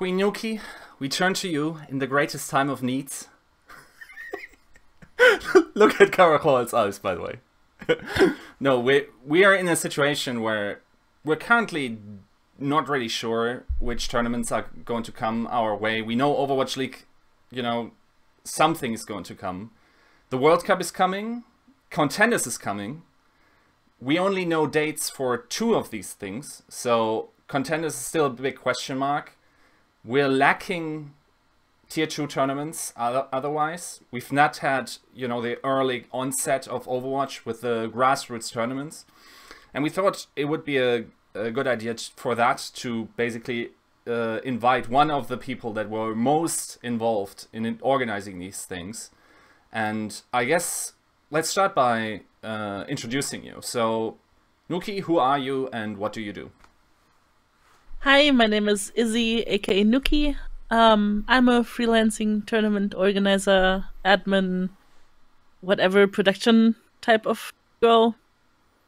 Queen Noukky, we turn to you in the greatest time of needs. Look at Caracol's eyes, by the way. No, we are in a situation where we're currently not really sure which tournaments are going to come our way. We know Overwatch League, you know, something is going to come. The World Cup is coming. Contenders is coming. We only know dates for 2 of these things, so Contenders is still a big question mark. We're lacking Tier 2 tournaments otherwise. We've not had, you know, the early onset of Overwatch with the grassroots tournaments. And we thought it would be a good idea for that to basically invite one of the people that were most involved in organizing these things. And I guess let's start by introducing you. So, Noukky, who are you and what do you do? Hi, my name is Izzy, aka Noukky. I'm a freelancing tournament organizer, admin, whatever production type of girl.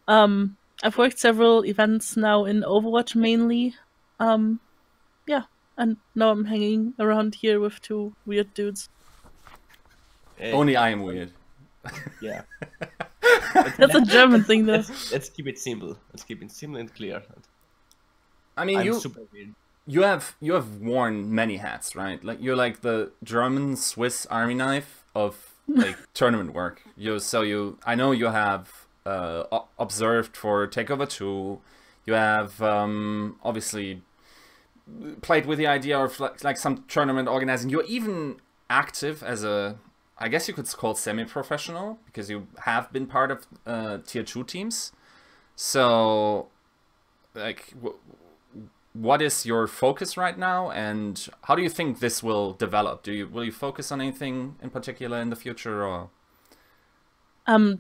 I've worked several events now in Overwatch mainly. Yeah, and now I'm hanging around here with 2 weird dudes. Hey. Only I am weird. Yeah. That's a German thing, though. Let's keep it simple. Let's keep it simple and clear. I mean, I'm super weird. you have worn many hats, right? Like you're like the German Swiss Army knife of like tournament work. I know you have observed for Takeover 2. You have obviously played with the idea of like some tournament organizing. You're even active as a, I guess you could call semi-professional, because you have been part of Tier 2 teams. So, like, what is your focus right now, and how do you think this will develop? Will you focus on anything in particular in the future, or?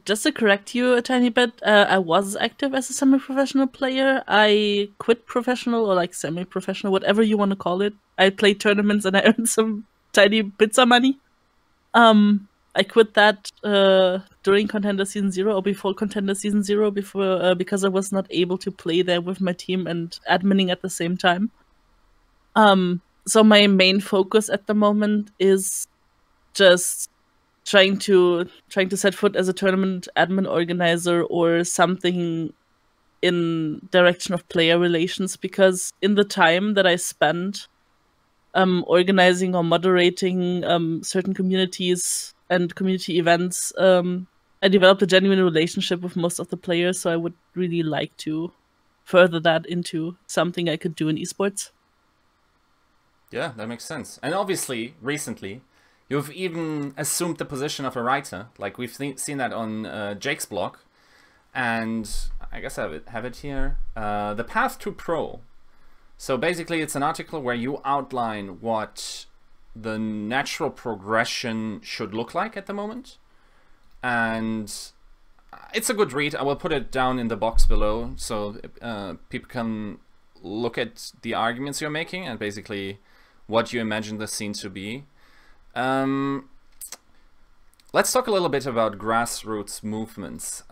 Just to correct you a tiny bit, I was active as a semi-professional player. I quit professional or like semi-professional, whatever you want to call it. I played tournaments and I earned some tiny bits of money. I quit that during Contender Season 0 or before Contender Season 0 because I was not able to play there with my team and adminning at the same time. So my main focus at the moment is just trying to set foot as a tournament admin organizer or something in direction of player relations, because in the time that I spent organizing or moderating certain communities and community events, I developed a genuine relationship with most of the players, so I would really like to further that into something I could do in esports. Yeah, that makes sense. And obviously, recently, you've even assumed the position of a writer. Like, we've seen that on Jake's blog. And I guess I have it here. The Path to Pro. So basically, it's an article where you outline what the natural progression should look like at the moment. And it's a good read. I will put it down in the box below so people can look at the arguments you're making and basically what you imagine the scene to be. Let's talk a little bit about grassroots movements.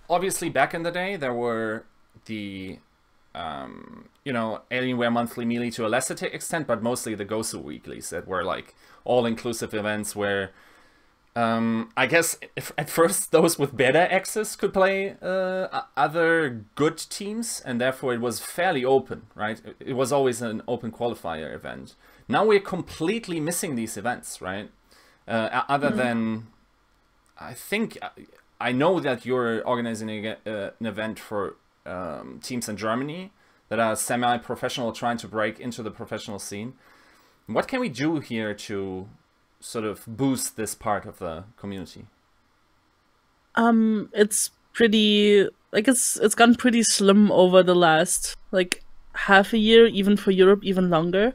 Obviously, back in the day, there were the you know, Alienware Monthly Melee to a lesser extent, but mostly the Gosu Weeklies that were like all-inclusive events where I guess at first those with better access could play other good teams, and therefore it was fairly open, right? It was always an open qualifier event. Now we're completely missing these events, right? Other than, I know that you're organizing an event for teams in Germany that are semi-professional, trying to break into the professional scene. What can we do here to sort of boost this part of the community? It's pretty, like, it's gone pretty slim over the last like half a year, even for Europe, even longer,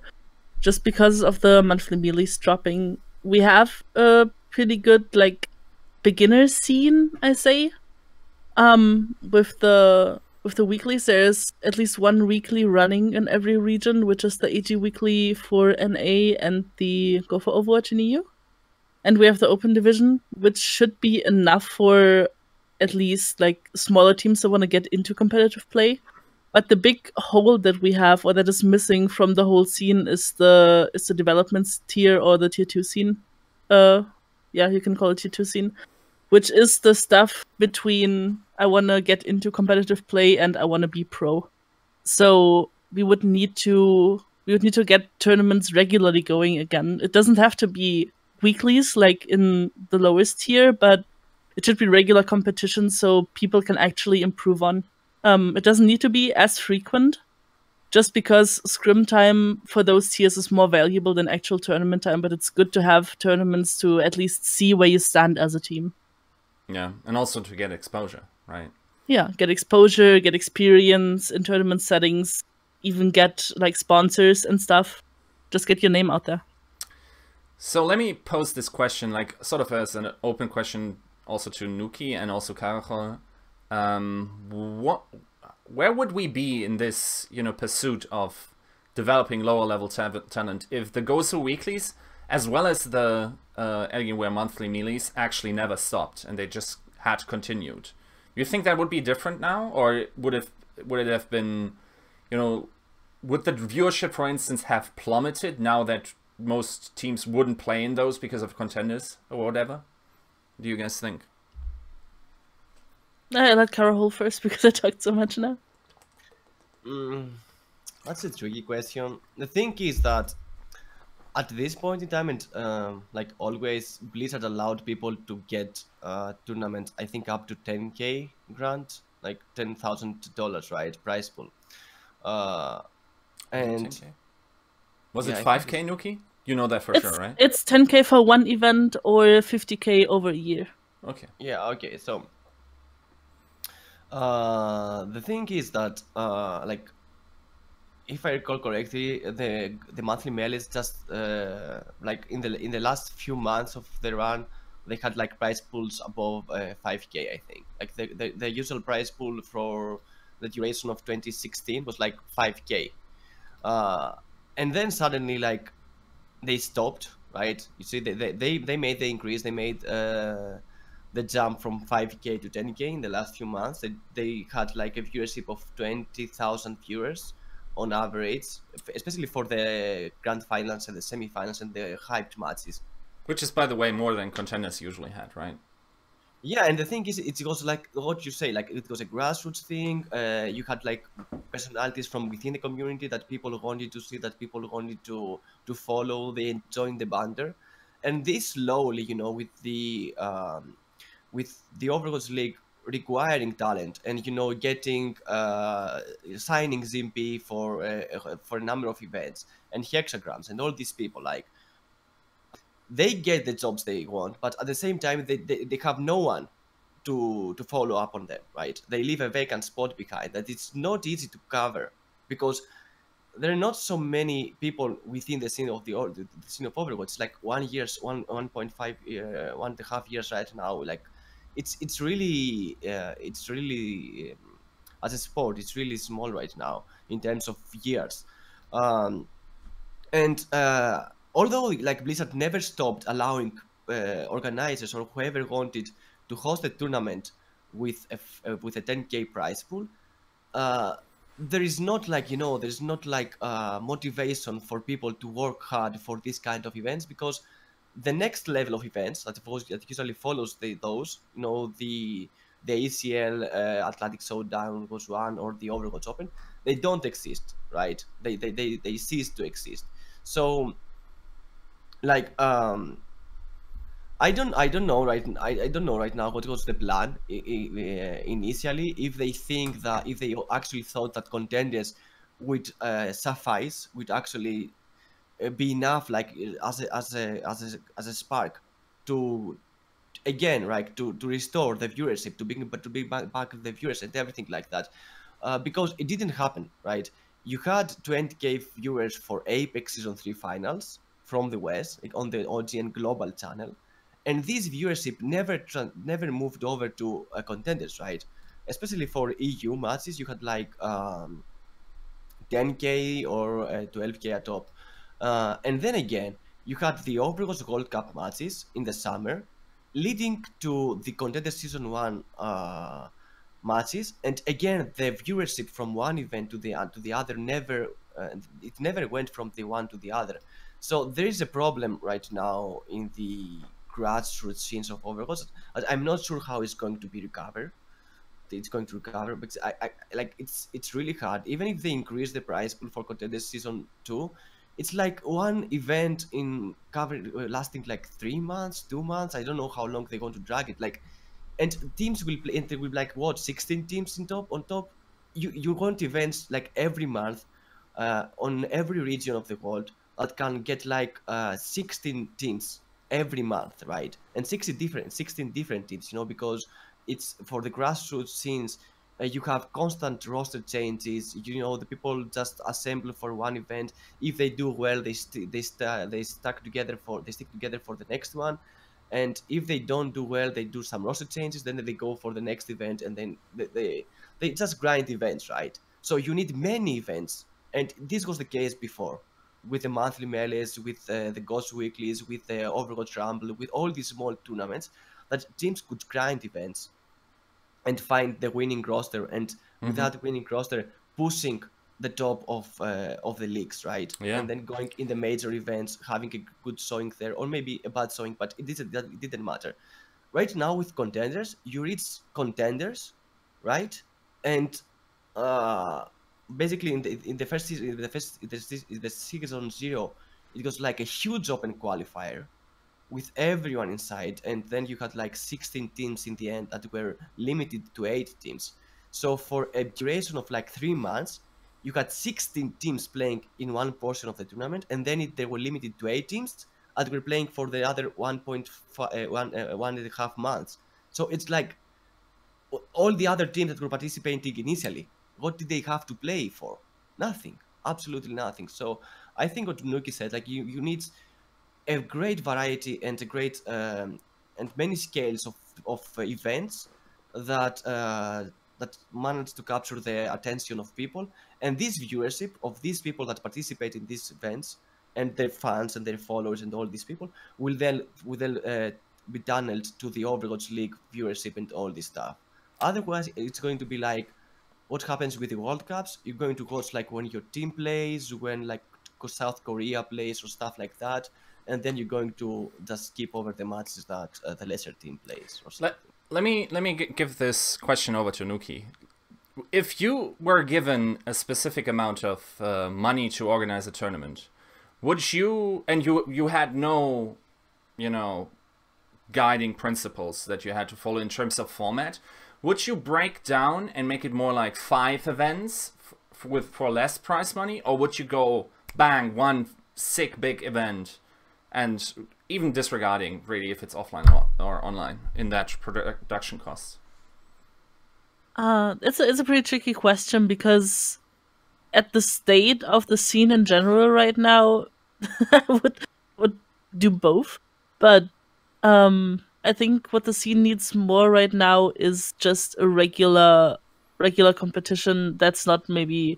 just because of the monthly melees dropping. We have a pretty good like beginner scene, I say. With the weeklies, there's at least one weekly running in every region, which is the AG weekly for NA and the Go for Overwatch in EU. And we have the open division, which should be enough for at least like smaller teams that want to get into competitive play. But the big hole that we have, or that is missing from the whole scene, is the developments tier, or the tier 2 scene. Yeah, you can call it tier 2 scene, which is the stuff between I want to get into competitive play and I want to be pro. So we would need to get tournaments regularly going again. It doesn't have to be weeklies like in the lowest tier, but it should be regular competitions so people can actually improve on. It doesn't need to be as frequent, just because scrim time for those tiers is more valuable than actual tournament time, but it's good to have tournaments to at least see where you stand as a team. Yeah, and also to get exposure, right? Yeah, get exposure, get experience in tournament settings, even get like sponsors and stuff. Just get your name out there. So let me pose this question, like sort of as an open question, also to Noukky and also Karachol. Where would we be in this, pursuit of developing lower level talent if the Gosu weeklies, as well as the Alienware monthly melees, actually never stopped and they just had continued? You think that would be different now, or would it have been, would the viewership, for instance, have plummeted now that most teams wouldn't play in those because of contenders or whatever? What do you guys think? I let Karachol first because I talked so much now. That's a tricky question. The thing is that at this point in time, and like always, Blizzard allowed people to get tournaments, I think up to 10k grant, like $10,000, right? Prize pool. And 10K? Was yeah, it I 5k, Noukky? You know that for It's sure, right? it's 10k for one event or 50k over a year. Okay. yeah, okay. So the thing is that like, if I recall correctly, the monthly mail is just like in the last few months of the run, they had like prize pools above 5k, I think. Like the usual prize pool for the duration of 2016 was like 5k, and then suddenly like they stopped, right? You see, they made the increase, they made the jump from 5k to 10k in the last few months. They had like a viewership of 20,000 viewers on average, especially for the grand finals and the semi-finals and the hyped matches. Which is, by the way, more than contenders usually had, right? Yeah, and the thing is, it was like what you say, like it was a grassroots thing. You had like personalities from within the community that people wanted to see, that people wanted to follow. They joined the banter, and this slowly, with the Overwatch League requiring talent and getting signing Zimpi for a number of events and hexagrams and all these people, like they get the jobs they want, but at the same time they have no one to follow up on them, right? They leave a vacant spot behind that it's not easy to cover, because there are not so many people within the scene of the scene of Overwatch. It's like 1.5 1.5 years right now. Like it's really as a sport, it's really small right now in terms of years. And although like Blizzard never stopped allowing organizers or whoever wanted to host a tournament with a 10k prize pool, there is not like there's not like motivation for people to work hard for this kind of events, because the next level of events that usually follows those, the ACL, Atlantic Showdown was one, or the Overwatch Open, they don't exist, right? They cease to exist. So like I don't know right now what was the plan initially. If they think that, if they actually thought that contenders would suffice, would actually be enough, like as a spark to again, right, to restore the viewership, to bring back the viewers and everything like that, because it didn't happen, right? You had 20k viewers for Apex Season 3 finals from the West, like on the OGN global channel, and this viewership never moved over to contenders, right? Especially for EU matches, you had like 10k or 12k at top, and then again you had the Overwatch World Cup matches in the summer, leading to the contender season 1 matches, and again the viewership from one event to the other never it never went from the one to the other. So there is a problem right now in the grassroots scenes of Overwatch. I'm not sure how it's going to be recovered. It's going to recover because I like it's really hard. Even if they increase the prize pool for Contenders Season 2, it's like one event in cover lasting like 3 months, 2 months. I don't know how long they're going to drag it. Like, and teams will play, and there will be like what 16 teams on top. You want events like every month, on every region of the world that can get like 16 teams every month, right? And 16 different teams, because it's for the grassroots scenes. You have constant roster changes. The people just assemble for one event. If they do well, they stick together for the next one. And if they don't do well, they do some roster changes. Then they go for the next event, and then they just grind events, right? So you need many events, and this was the case before with the monthly melees, with the Ghost Weeklies, with the Overwatch Rumble, with all these small tournaments that teams could grind events and find the winning roster, and with that winning roster pushing the top of the leagues, right? Yeah. And then going in the major events, having a good showing there, or maybe a bad showing, but it didn't matter. Right now with contenders, you reach contenders, right? And basically in the first season, in the season 0, it was like a huge open qualifier with everyone inside, and then you had like 16 teams in the end that were limited to 8 teams. So for a duration of like 3 months, you had 16 teams playing in one portion of the tournament, and then they were limited to 8 teams that were playing for the other 1.5 months. So it's like all the other teams that were participating initially, what did they have to play for? Nothing, absolutely nothing. So I think what Noukky said, like you need a great variety and a great and many scales of events that that manage to capture the attention of people, and this viewership of these people that participate in these events and their fans and their followers and all these people will then be tunneled to the Overwatch League viewership and all this stuff. Otherwise, it's going to be like what happens with the World Cups. You're going to watch like when your team plays, when like South Korea plays or stuff like that, and then you're going to just skip over the matches that the lesser team plays or something. Let me give this question over to Noukky. If you were given a specific amount of money to organize a tournament, would you, and you had no, guiding principles that you had to follow in terms of format, would you break down and make it more like 5 events for less prize money, or would you go bang one sick big event, and even disregarding really if it's offline or online in that production cost? It's a pretty tricky question, because at the state of the scene in general right now, I would do both. But I think what the scene needs more right now is just a regular competition that's not, maybe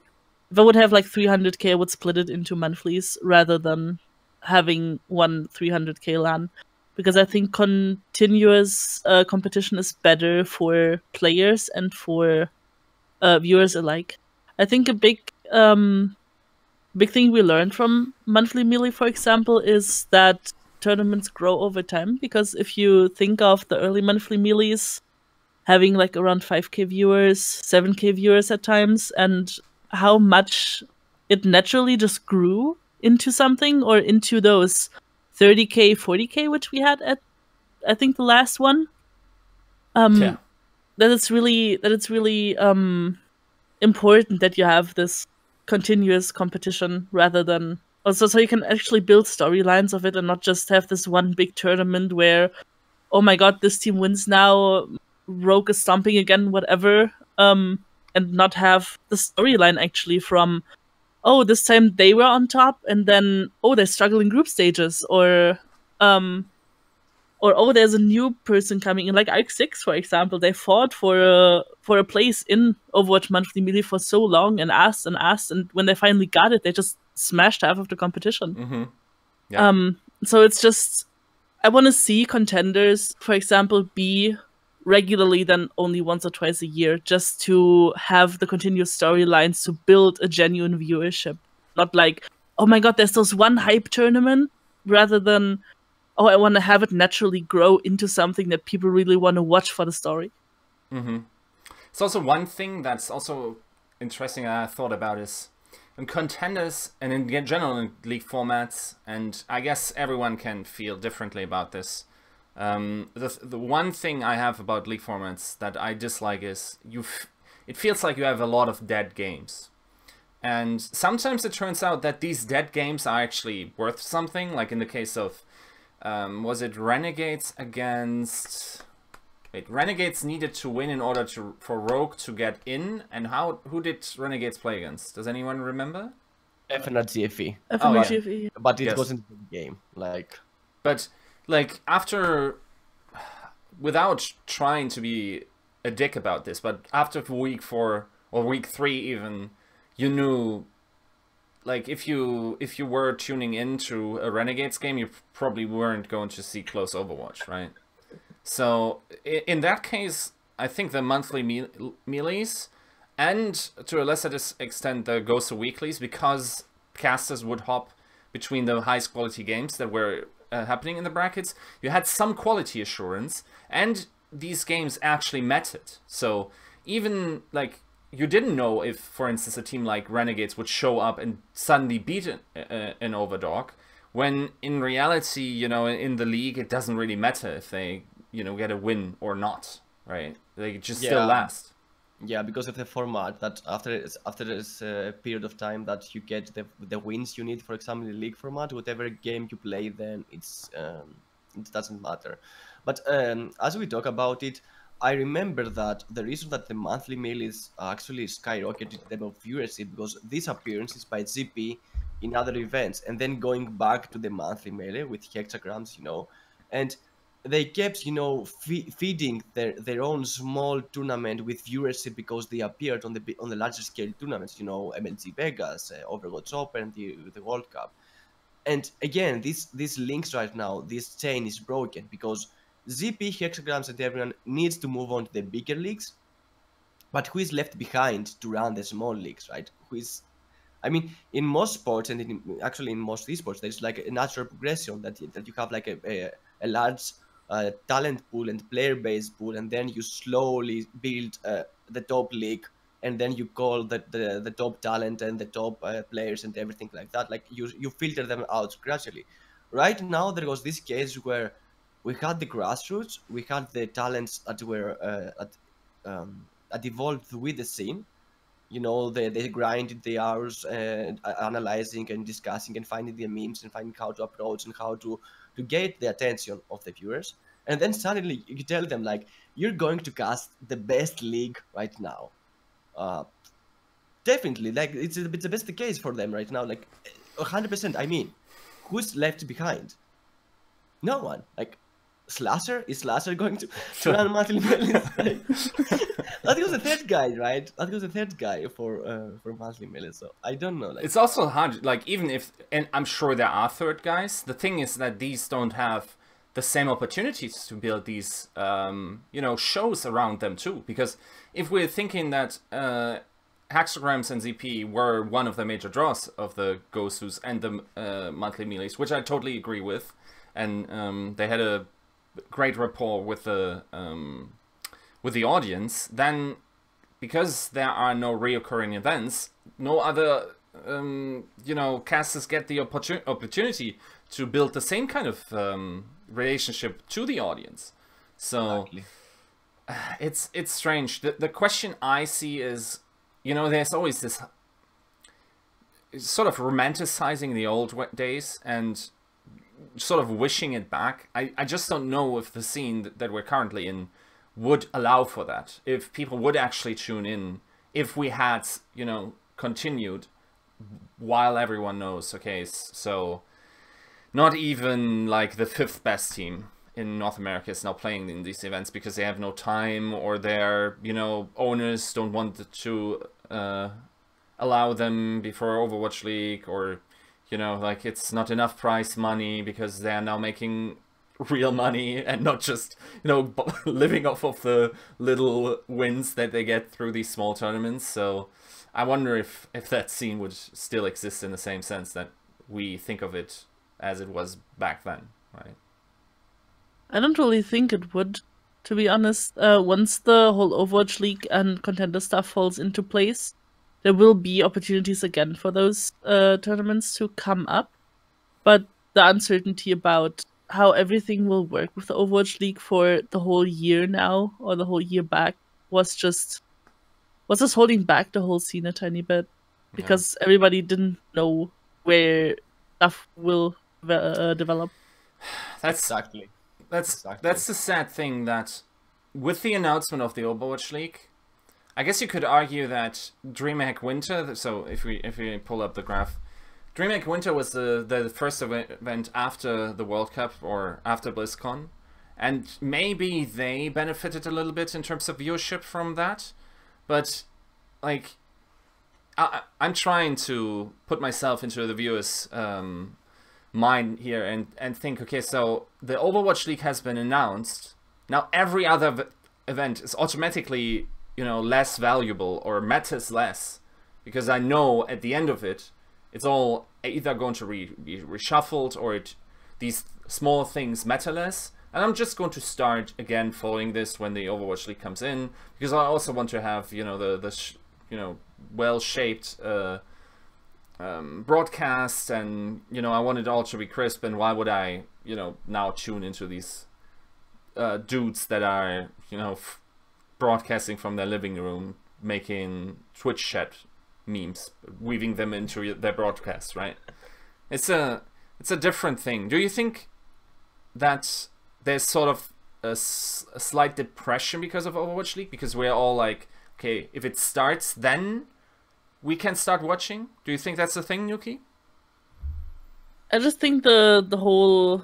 if I would have like 300k, I would split it into monthlies rather than having one 300k LAN, because I think continuous competition is better for players and for viewers alike. I think a big thing we learned from monthly melee, for example, is that tournaments grow over time, because if you think of the early monthly melees having like around 5k viewers, 7k viewers at times, and how much it naturally just grew into something, or into those 30k, 40k, which we had at, I think, the last one. Yeah. That it's really important that you have this continuous competition, rather than also so you can actually build storylines of it and not just have this one big tournament where, oh my god, this team wins now, Rogue is stomping again, whatever, and not have the storyline actually from, oh, this time they were on top, and then, oh, they're struggling group stages, or oh, there's a new person coming in, like Arc 6, for example. They fought for a place in Overwatch Monthly Melee for so long and asked, and when they finally got it, they just smashed half of the competition. Yeah. So it's just, I want to see contenders, for example, be regularly than only once or twice a year, just to have the continuous storylines to build a genuine viewership. Not like, oh my god, there's this one hype tournament, rather than, oh, I want to have it naturally grow into something that people really want to watch for the story. It's also one thing that's also interesting I thought about is in contenders and in general in league formats, and I guess everyone can feel differently about this. The one thing I have about league formats that I dislike is it feels like you have a lot of dead games. And sometimes it turns out that these dead games are actually worth something, like in the case of, was it Renegades against... Wait, Renegades needed to win in order for Rogue to get in, and who did Renegades play against? Does anyone remember? FNGFE. FNGFE. But it Yes. wasn't a game, like... But, like, after... Without trying to be a dick about this, but after week 4, or week 3 even, you knew... Like, if you were tuning into a Renegades game, you probably weren't going to see close Overwatch, right? So, in that case, I think the monthly melees, and to a lesser extent the Ghost of Weeklies, because casters would hop between the highest quality games that were happening in the brackets, you had some quality assurance, and these games actually mattered. So, even, like, you didn't know if, for instance, a team like Renegades would show up and suddenly beat an Overdog, when in reality, you know, in the league, it doesn't really matter if they... you know, get a win or not, right? They just still last. Yeah, because of the format that after this period of time that you get the wins you need, for example, in the league format, whatever game you play, then it doesn't matter. But as we talk about it, I remember that the reason that the monthly mail is actually skyrocketed in terms of viewership because these appearances by GP in other events, and then going back to the monthly melee with hexagrams, you know, and they kept, you know, feeding their own small tournament with viewership because they appeared on the larger scale tournaments, you know, MLG Vegas, Overwatch Open, the World Cup. And again, these links right now, this chain is broken because ZP, Hexagrams, and everyone needs to move on to the bigger leagues, but who is left behind to run the small leagues, right? Who is, I mean, in most sports and actually in most esports, there's like a natural progression that you have like a large talent pool and player base pool, and then you slowly build the top league, and then you call the top talent and the top players and everything like that. Like you filter them out gradually. Right now, there was this case where we had the grassroots, we had the talents that were that evolved with the scene. You know, they grinded the hours analyzing and discussing and finding the memes and finding how to approach and how to get the attention of the viewers. And then suddenly you tell them, like, you're going to cast the best league right now. Definitely, like, it's the best case for them right now. Like, 100%. I mean, who's left behind? No one. Like, Slasher? Is Slasher going to run monthly millions? That was the third guy, right? That was the third guy for monthly millions. So I don't know. Like, it's also hard, like, even if, and I'm sure there are third guys, the thing is that these don't have the same opportunities to build these, you know, shows around them too. Because if we're thinking that Hexagrams and ZP were one of the major draws of the Gosus and the monthly melees, which I totally agree with, and they had a great rapport with the audience, then because there are no reoccurring events, no other you know, casters get the opportunity to build the same kind of relationship to the audience. So exactly. It's strange. The question I see is, you know, there's always this sort of romanticizing the old days and sort of wishing it back. I just don't know if the scene that we're currently in would allow for that. If people would actually tune in, if we had, you know, continued while everyone knows, okay, so not even like the 5th best team in North America is now playing in these events because they have no time, or their, you know, owners don't want to allow them before Overwatch League, or, you know, like, it's not enough prize money because they are now making real money and not just, you know, living off of the little wins that they get through these small tournaments. So I wonder if that scene would still exist in the same sense that we think of it as it was back then, right? I don't really think it would, to be honest. Once the whole Overwatch League and contender stuff falls into place, there will be opportunities again for those tournaments to come up. But the uncertainty about how everything will work with the Overwatch League for the whole year now, or the whole year back, was just holding back the whole scene a tiny bit, because everybody didn't know where stuff will develop. That's Exactly. That's the sad thing, that with the announcement of the Overwatch League, I guess you could argue that DreamHack Winter. So if we pull up the graph, DreamHack Winter was the first event after the World Cup or after BlizzCon, and maybe they benefited a little bit in terms of viewership from that. But like, I'm trying to put myself into the viewers' mind here and think, okay, so the Overwatch League has been announced. Now every other event is automatically, you know, less valuable or matters less, because I know at the end of it, it's all either going to be reshuffled, or these small things matter less. And I'm just going to start again following this when the Overwatch League comes in, because I also want to have, you know, the well-shaped broadcast, and, you know, I want it all to be crisp. And why would I, you know, now tune into these dudes that are, you know, broadcasting from their living room, making Twitch chat memes, weaving them into their broadcast, right? It's a different thing. Do you think that there's sort of a slight depression because of Overwatch League, because we're all like, okay, if it starts, then we can start watching? Do you think that's the thing, Noukky? I just think the whole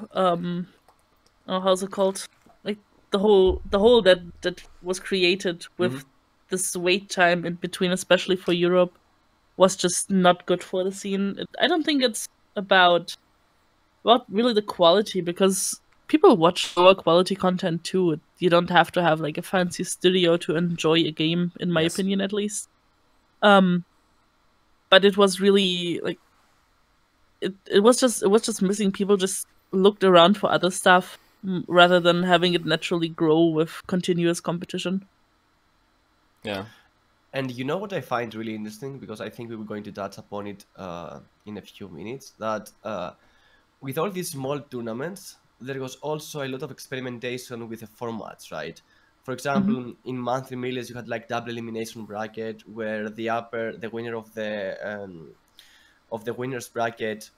how's it called? Like the whole that was created with this wait time in between, especially for Europe, was just not good for the scene. I don't think it's about really the quality, because people watch lower quality content too. You don't have to have like a fancy studio to enjoy a game, in my opinion, at least. But it was really like it was just missing. People just looked around for other stuff rather than having it naturally grow with continuous competition. Yeah. And you know what I find really interesting, because I think we were going to touch upon it in a few minutes, that with all these small tournaments, there was also a lot of experimentation with the formats, right? For example, in monthly millions, you had like double elimination bracket, where the winner of the winners bracket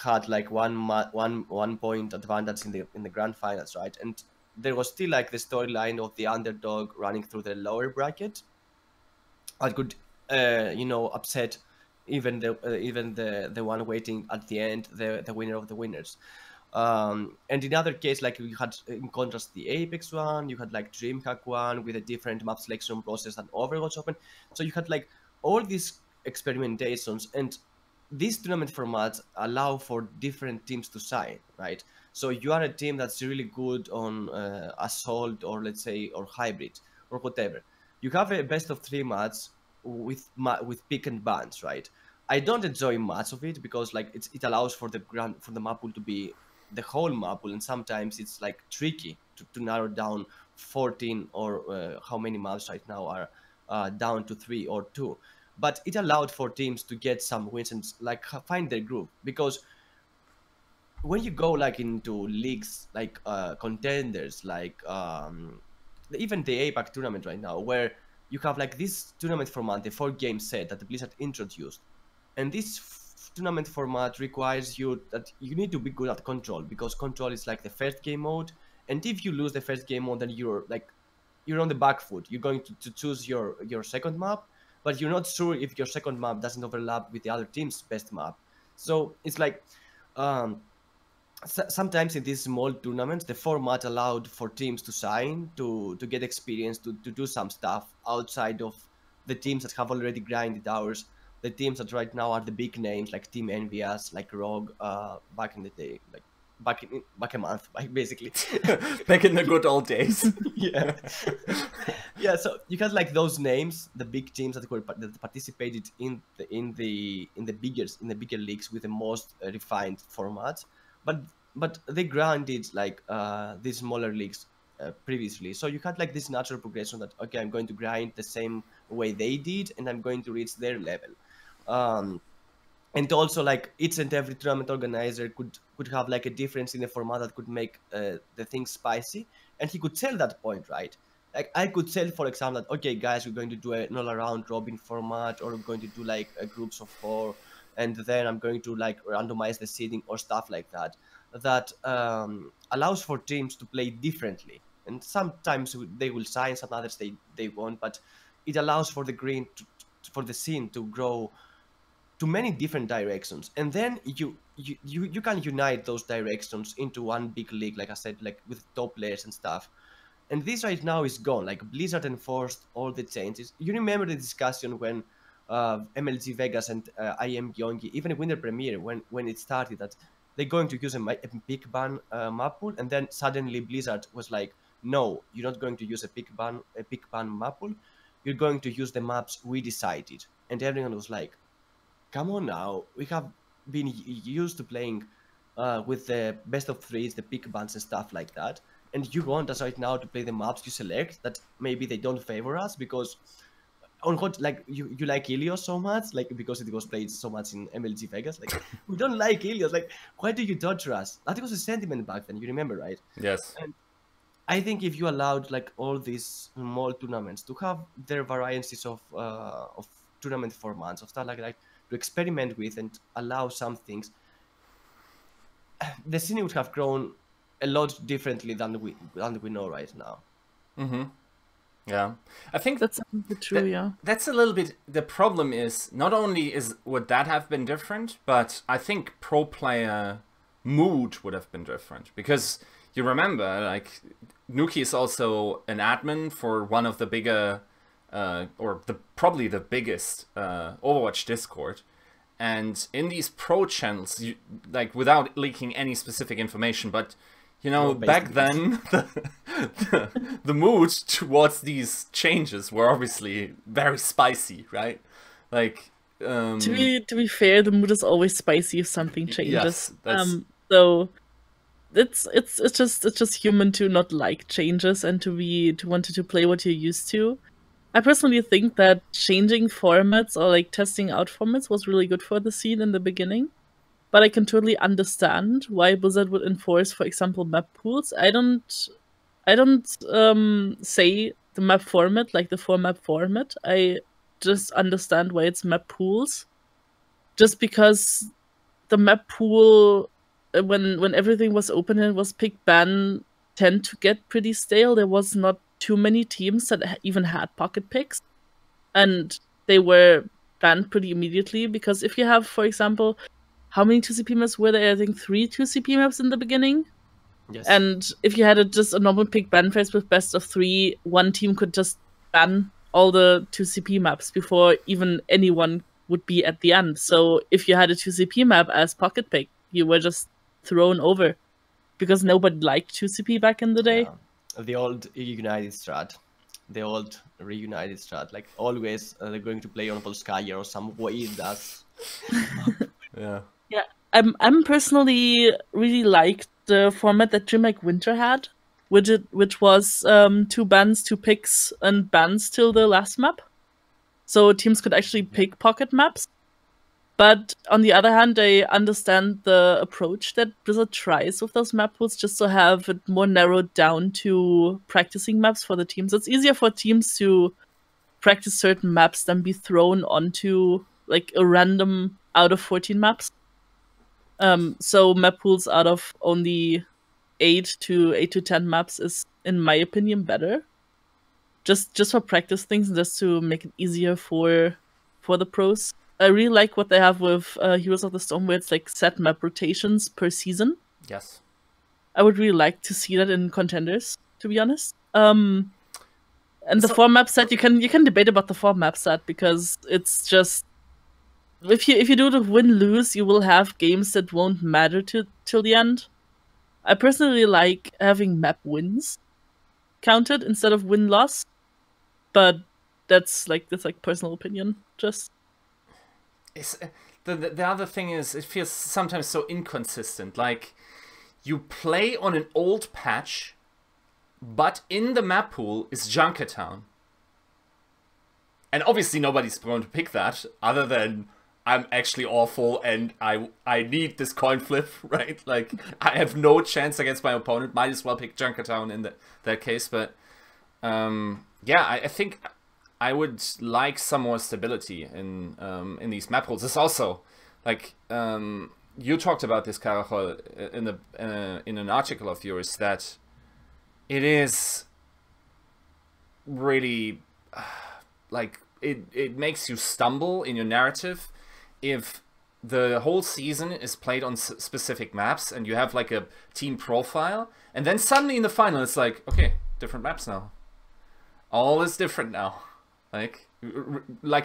had like one point advantage in the grand finals, right? And there was still like the storyline of the underdog running through the lower bracket. I could, upset even the one waiting at the end, the winner of the winners. And in other case, like you had in contrast the Apex one, you had like DreamHack one with a different map selection process than Overwatch Open. So you had like all these experimentations, and these tournament formats allow for different teams to sign, right? So you are a team that's really good on assault, or let's say, or hybrid, or whatever. You have a best of 3 match with pick and bans, right? I don't enjoy much of it, because like it allows for the map pool to be the whole map pool, and sometimes it's like tricky to narrow down 14 or how many maps right now are down to 3 or 2. But it allowed for teams to get some wins and like find their groove, because when you go like into leagues like contenders, like even the APAC tournament right now, where you have like this tournament format, the 4-game set that the Blizzard introduced, and this tournament format requires you that you need to be good at control, because control is like the first game mode, and if you lose the first game mode, then you're on the back foot. You're going to choose your second map, but you're not sure if your second map doesn't overlap with the other team's best map. So it's like sometimes in these small tournaments, the format allowed for teams to sign, to get experience, to do some stuff outside of the teams that have already grinded hours, the teams that right now are the big names like Team Envious, like Rogue back in the day. Like back a month, basically. Back in the good old days. Yeah. Yeah, so you had like those names, the big teams that participated in the bigger leagues with the most refined formats, but they grounded like these smaller leagues previously. So you had like this natural progression that, okay, I'm going to grind the same way they did, and I'm going to reach their level. And also, like, each and every tournament organizer could have like a difference in the format that could make the thing spicy, and he could sell that point, right? Like, I could sell, for example, that, okay, guys, we're going to do an all-around robin format, or we're going to do like groups of 4, and then I'm going to like randomize the seeding or stuff like that. That allows for teams to play differently, and sometimes they will sign, some others they won't, but it allows for the green for the scene to grow to many different directions, and then you can unite those directions into one big league, like I said, like with top players and stuff. And this right now is gone. Like, Blizzard enforced all the changes. You remember the discussion when MLG Vegas and IM Gyeonggi, even in Winter Premiere, when it started, that they're going to use a pick ban map pool, and then suddenly Blizzard was like, no, you're not going to use a pick ban map pool. You're going to use the maps we decided. And everyone was like, come on now, we have been used to playing with the best of threes, the pick bans and stuff like that, and you want us right now to play the maps you select that maybe they don't favor us because on what, like, you like Ilios so much, like, because it was played so much in MLG Vegas, like, we don't like Ilios, like, why do you torture us? That was a sentiment back then, you remember, right? Yes. And I think if you allowed like all these small tournaments to have their variances of tournament formats, of stuff like that, to experiment with and allow some things, the scene would have grown a lot differently than we know right now. Mm-hmm. Yeah, I think that's true. Yeah, that's a little bit. The problem is not only would that have been different, but I think pro player mood would have been different, because you remember, like, Noukky is also an admin for one of the bigger. Or probably the biggest Overwatch Discord, and in these pro channels, like, without leaking any specific information, but you know, back then the mood towards these changes were obviously very spicy, right? Like, to be fair, the mood is always spicy if something changes. Yes, so it's just human to not like changes and to want to play what you're used to. I personally think that changing formats or like testing out formats was really good for the scene in the beginning, but I can totally understand why Blizzard would enforce, for example, map pools. I don't say the map format, like the 4-map format. I just understand why it's map pools, just because the map pool, when everything was open and was pick ban, tend to get pretty stale. There was not too many teams that even had pocket picks, and they were banned pretty immediately, because if you have, for example, how many 2CP maps were there? I think 3 2CP maps in the beginning. Yes. And if you had just a normal pick ban phase with best of 3, one team could just ban all the 2CP maps before even anyone would be at the end. So if you had a 2CP map as pocket pick, you were just thrown over, because nobody liked 2CP back in the day. Yeah. The old United strat, the old reunited strat, like, always they're going to play on Volskaya or some weird ass. Yeah. Yeah, I'm personally really liked the format that Jimmick Winter had, which was 2 bans, 2 picks, and bans till the last map. So teams could actually pick pocket maps. But on the other hand, I understand the approach that Blizzard tries with those map pools, just to have it more narrowed down to practicing maps for the teams. It's easier for teams to practice certain maps than be thrown onto like a random out of 14 maps. So map pools out of only 8 to 10 maps is, in my opinion, better. Just for practice things, and just to make it easier for the pros. I really like what they have with Heroes of the Storm, where it's like set map rotations per season. Yes. I would really like to see that in contenders, to be honest. And the 4-map set, you can debate about the 4-map set, because it's just, if you do the win-lose, you will have games that won't matter till the end. I personally like having map wins counted instead of win-loss, but that's like personal opinion. Just It's, the other thing is, it feels sometimes so inconsistent. Like, you play on an old patch, but in the map pool is Junkertown. And obviously nobody's going to pick that, other than I'm actually awful and I need this coin flip, right? Like, I have no chance against my opponent. Might as well pick Junkertown in that case. But yeah, I think I would like some more stability in these map pools. It's also like you talked about this, Carajol, in an article of yours, that it is really like it makes you stumble in your narrative if the whole season is played on specific maps and you have like a team profile, and then suddenly in the final it's like, okay, different maps now. All is different now. Like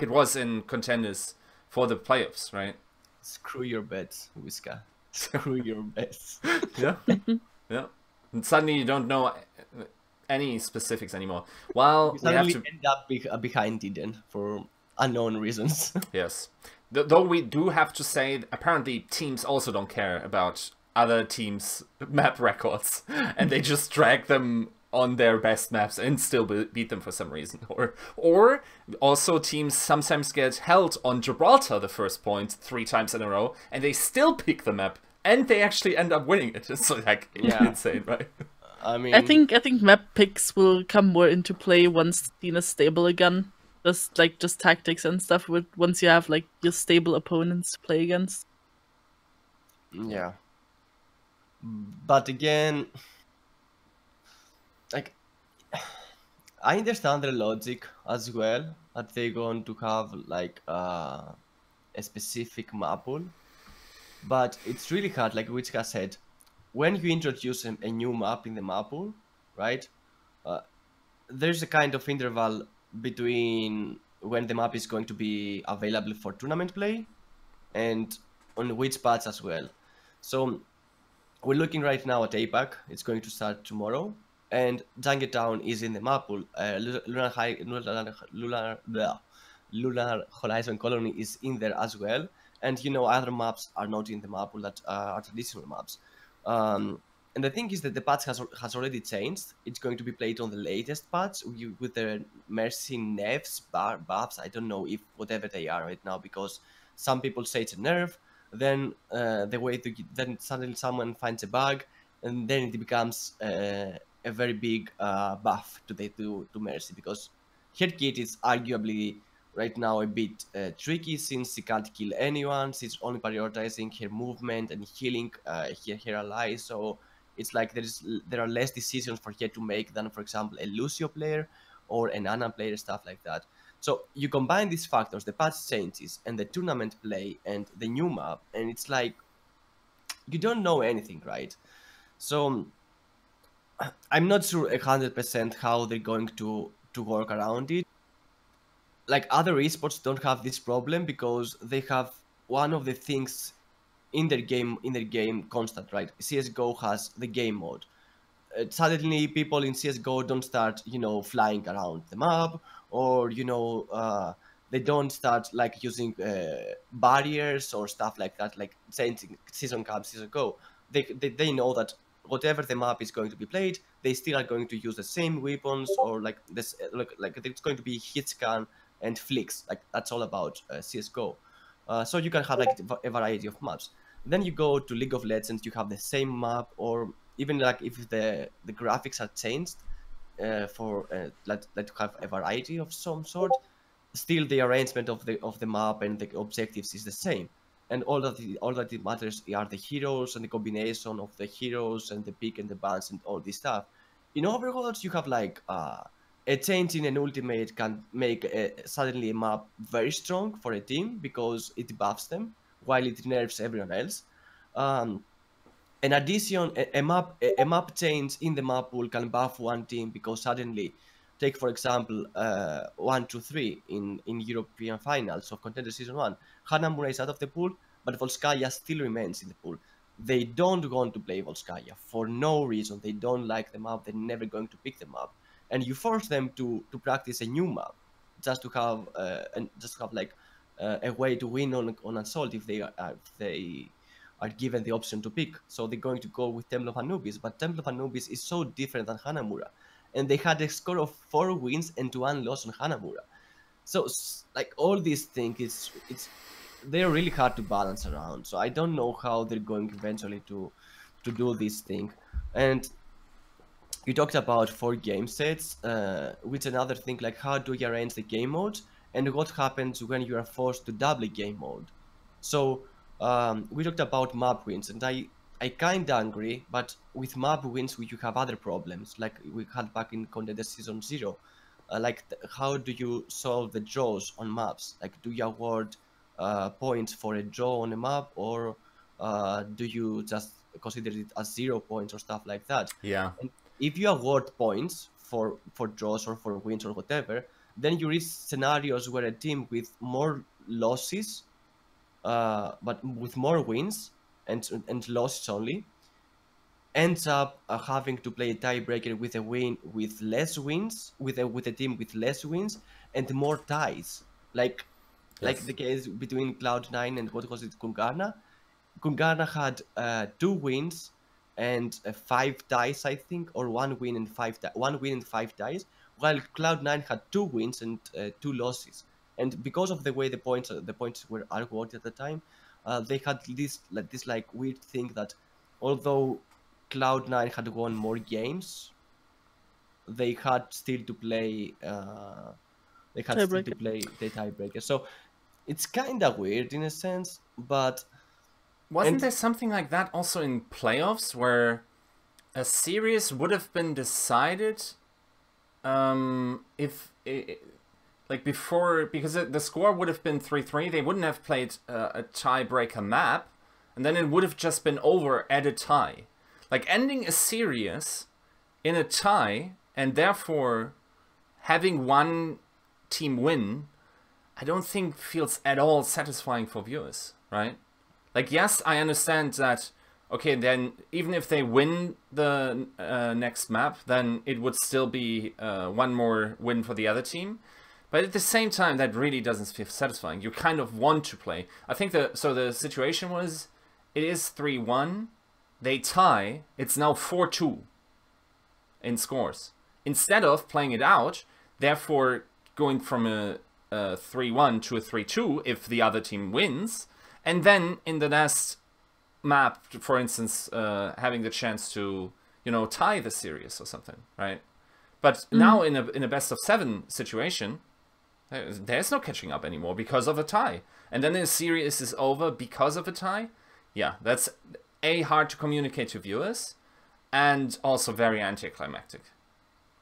it was in Contenders for the playoffs, right? Screw your bets, Whiska. Screw your bets. Yeah. Yeah. And suddenly you don't know any specifics anymore. Well, we have to end up behind Eden for unknown reasons. Yes. Though we do have to say, apparently teams also don't care about other teams' map records, and they just drag them on their best maps and still beat them for some reason. Or also teams sometimes get held on Gibraltar the first point 3 times in a row, and they still pick the map, and they actually end up winning it. It's like insane, right? I mean, I think map picks will come more into play once the scene is stable again. Just tactics and stuff. Once you have like your stable opponents to play against. Yeah. But again, like, I understand their logic as well, that they're going to have like a specific map pool, but it's really hard, like Witzka said, when you introduce a new map in the map pool, right? There's a kind of interval between when the map is going to be available for tournament play and on which patch as well. So we're looking right now at APAC. It's going to start tomorrow, and Junkertown is in the map pool. Lunar Horizon Colony is in there as well, and you know, other maps are not in the map pool that are traditional maps. And the thing is that the patch has already changed. It's going to be played on the latest patch with the Mercy nerfs, buffs. I don't know if whatever they are right now, because some people say it's a nerf. Then then suddenly someone finds a bug, and then it becomes a very big buff to Mercy, because her kit is arguably right now a bit tricky, since she can't kill anyone. She's only prioritizing her movement and healing her allies. So it's like there are less decisions for her to make than, for example, a Lucio player or an Ana player, stuff like that. So you combine these factors, the patch changes and the tournament play and the new map, and it's like you don't know anything, right? So I'm not sure 100% how they're going to work around it. Like, other esports don't have this problem because they have one of the things in their game constant, right? CSGO has the game mode. Suddenly people in CSGO don't start, you know, flying around the map, or, you know, they don't start like using barriers or stuff like that, like saying season comes, season go. They know that whatever the map is going to be played, they still are going to use the same weapons, or like this, like it's going to be hit scan and flicks. Like, that's all about CSGO. So you can have like a variety of maps. Then you go to League of Legends, you have the same map, or even like if the graphics are changed for like to have a variety of some sort, still the arrangement of the map and the objectives is the same. And all that it matters are the heroes and the combination of the heroes and the pick and the bans and all this stuff. In Overwatch, you have like a change in an ultimate can make suddenly a map very strong for a team because it buffs them, while it nerfs everyone else. In addition, a map change in the map pool can buff one team because suddenly, take for example, 1-2-3 in European finals of Contender Season 1, Hanamura is out of the pool, but Volskaya still remains in the pool. they don't want to play Volskaya for no reason. They don't like the map. They're never going to pick the map, and you force them to practice a new map just to have like a way to win on assault if they are given the option to pick. So they're going to go with Temple of Anubis, but Temple of Anubis is so different than Hanamura, and they had a score of 4 wins and 1 loss on Hanamura. So like all these things, they're really hard to balance around. So I don't know how they're going eventually to do this thing. And you talked about 4 game sets, which another thing, like how do you arrange the game modes and what happens when you are forced to double game mode. So we talked about map wins, and I kind of agree, but with map wins you have other problems, like we had back in Contender Season 0. Like how do you solve the draws on maps? Like do you award points for a draw on a map, or do you just consider it as 0 points or stuff like that? Yeah. And if you award points for draws or for wins or whatever, then you reach scenarios where a team with more losses, but with more wins and losses only, ends up having to play a tiebreaker with a win with less wins, with a team with less wins and more ties, like the case between Cloud9 and what was it, Kungarna. Kungarna had 2 wins and 5 ties, I think, or 1 win and 5 ties, while Cloud9 had 2 wins and 2 losses. And because of the way the points were awarded at the time, they had this weird thing that although Cloud9 had won more games, they had still to play the tiebreaker. So it's kind of weird in a sense, but wasn't there something like that also in playoffs where a series would have been decided if like before, because the score would have been 3-3, they wouldn't have played a tiebreaker map, and then it would have just been over at a tie. Like ending a series in a tie and therefore having one team win, I don't think feels at all satisfying for viewers, right? Like, yes, I understand that, okay, then even if they win the next map, then it would still be one more win for the other team. But at the same time, that really doesn't feel satisfying. You kind of want to play. I think so the situation was, it is 3-1, they tie, it's now 4-2 in scores. Instead of playing it out, therefore going from a 3-1 to a 3-2 if the other team wins, and then in the last map, for instance, having the chance to, tie the series or something, right? But now in a best of 7 situation, there's no catching up anymore because of a tie. And then the series is over because of a tie. Yeah, that's hard to communicate to viewers, and also very anticlimactic,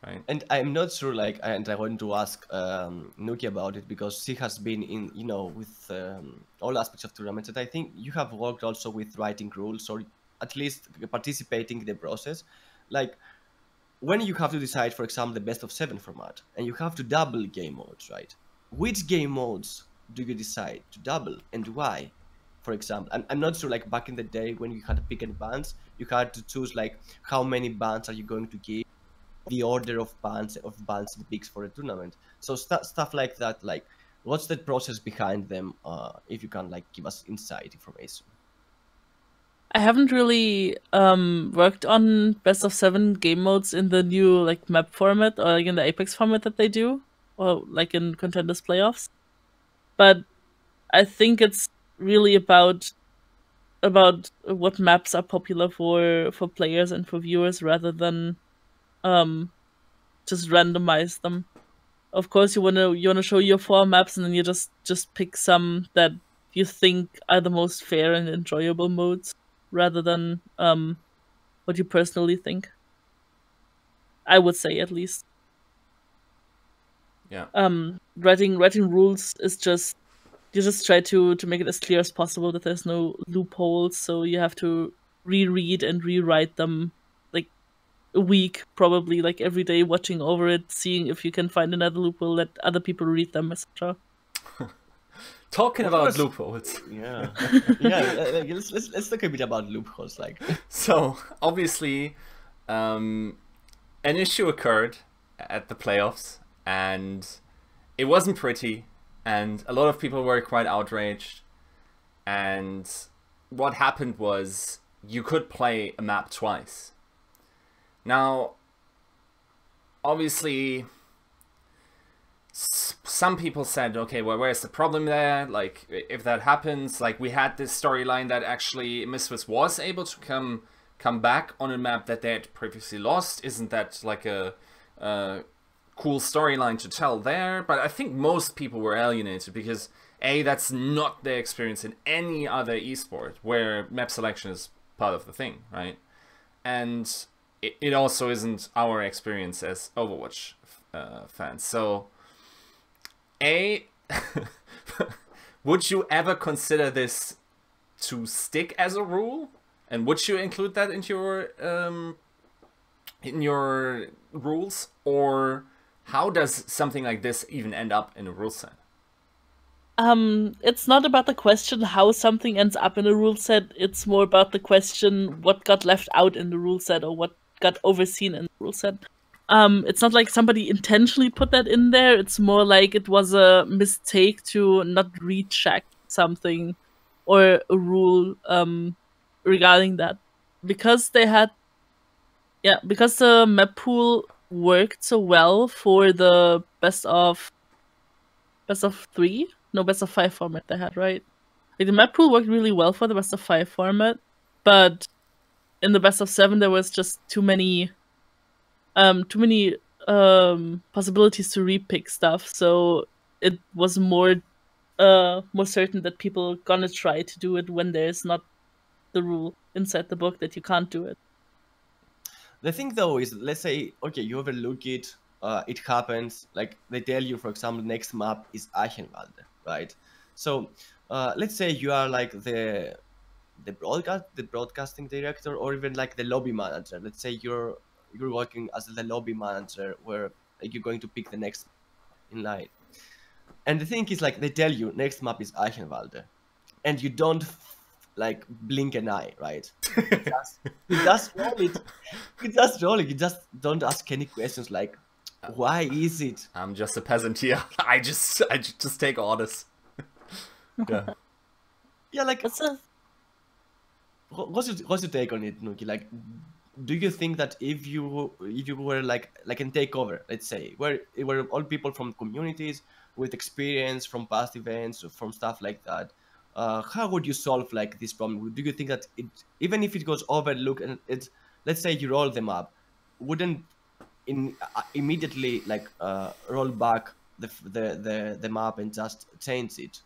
right? And I'm not sure, and I want to ask Noukky about it, because she has been in, with all aspects of tournaments, and I think you have worked also with writing rules, or at least participating in the process. Like, when you have to decide, for example, the best of 7 format, and you have to double game modes, right? Which game modes do you decide to double, and why? For example, I'm not sure, like back in the day when you had to pick any bans, you had to choose like how many bans are you going to give, the order of bans and picks for a tournament. So stuff like that, like what's the process behind them, if you can like give us inside information. I haven't really worked on best of 7 game modes in the new like map format, or like in the Apex format that they do, or like in Contenders playoffs. But I think it's really about what maps are popular for players and for viewers, rather than just randomize them. Of course, you wanna show your 4 maps, and then you just pick some that you think are the most fair and enjoyable modes, rather than what you personally think. I would say, at least. Yeah. Writing rules is just, you just try to make it as clear as possible that there's no loopholes, so you have to reread and rewrite them like a week, probably, like every day, watching over it, seeing if you can find another loophole, let other people read them, etc. Talking Of about course. loopholes. Yeah, yeah. Like, let's talk a bit about loopholes. Like, So obviously, an issue occurred at the playoffs, and it wasn't pretty, and a lot of people were quite outraged. And what happened was you could play a map twice. Now, obviously, some people said, okay, well, where's the problem there? Like, if that happens, like, we had this storyline that actually Misfits was able to come back on a map that they had previously lost. Isn't that like a cool storyline to tell there? But I think most people were alienated because that's not their experience in any other esport where map selection is part of the thing, right? And it also isn't our experience as Overwatch fans. So, would you ever consider this to stick as a rule? And would you include that into your rules? Or how does something like this even end up in a rule set? It's not about the question how something ends up in a rule set. It's more about the question what got left out in the rule set or what got overseen in the rule set. It's not like somebody intentionally put that in there. It's more like it was a mistake to not recheck something or a rule regarding that. Because they had, because the map pool worked so well for the best of 3? No, best of 5 format they had, right? Like the map pool worked really well for the best of 5 format, but in the best of 7 there was just too many possibilities to repick stuff, so it was more certain that people gonna try to do it when there's not the rule inside the book that you can't do it. the thing though is, let's say, okay, you overlook it, it happens. Like they tell you, for example, next map is Eichenwalde, right? So let's say you are like the broadcasting director, or even like the lobby manager. Let's say you're working as the lobby manager, where like, you're going to pick the next in line. And the thing is, like, they tell you next map is Eichenwalde, and you don't like blink an eye, right? You just roll it. You just roll it. You just don't ask any questions like, why is it? I'm just a peasant here. I just take orders. Yeah. Yeah, like What's a what's your take on it, Noukky? Like, do you think that if you were like in Takeover, let's say, where all people from communities with experience from past events, or from stuff like that, how would you solve like this problem? Do you think that even if it goes overlooked and it's, let's say you roll them up, wouldn't immediately like roll back the map and just change it?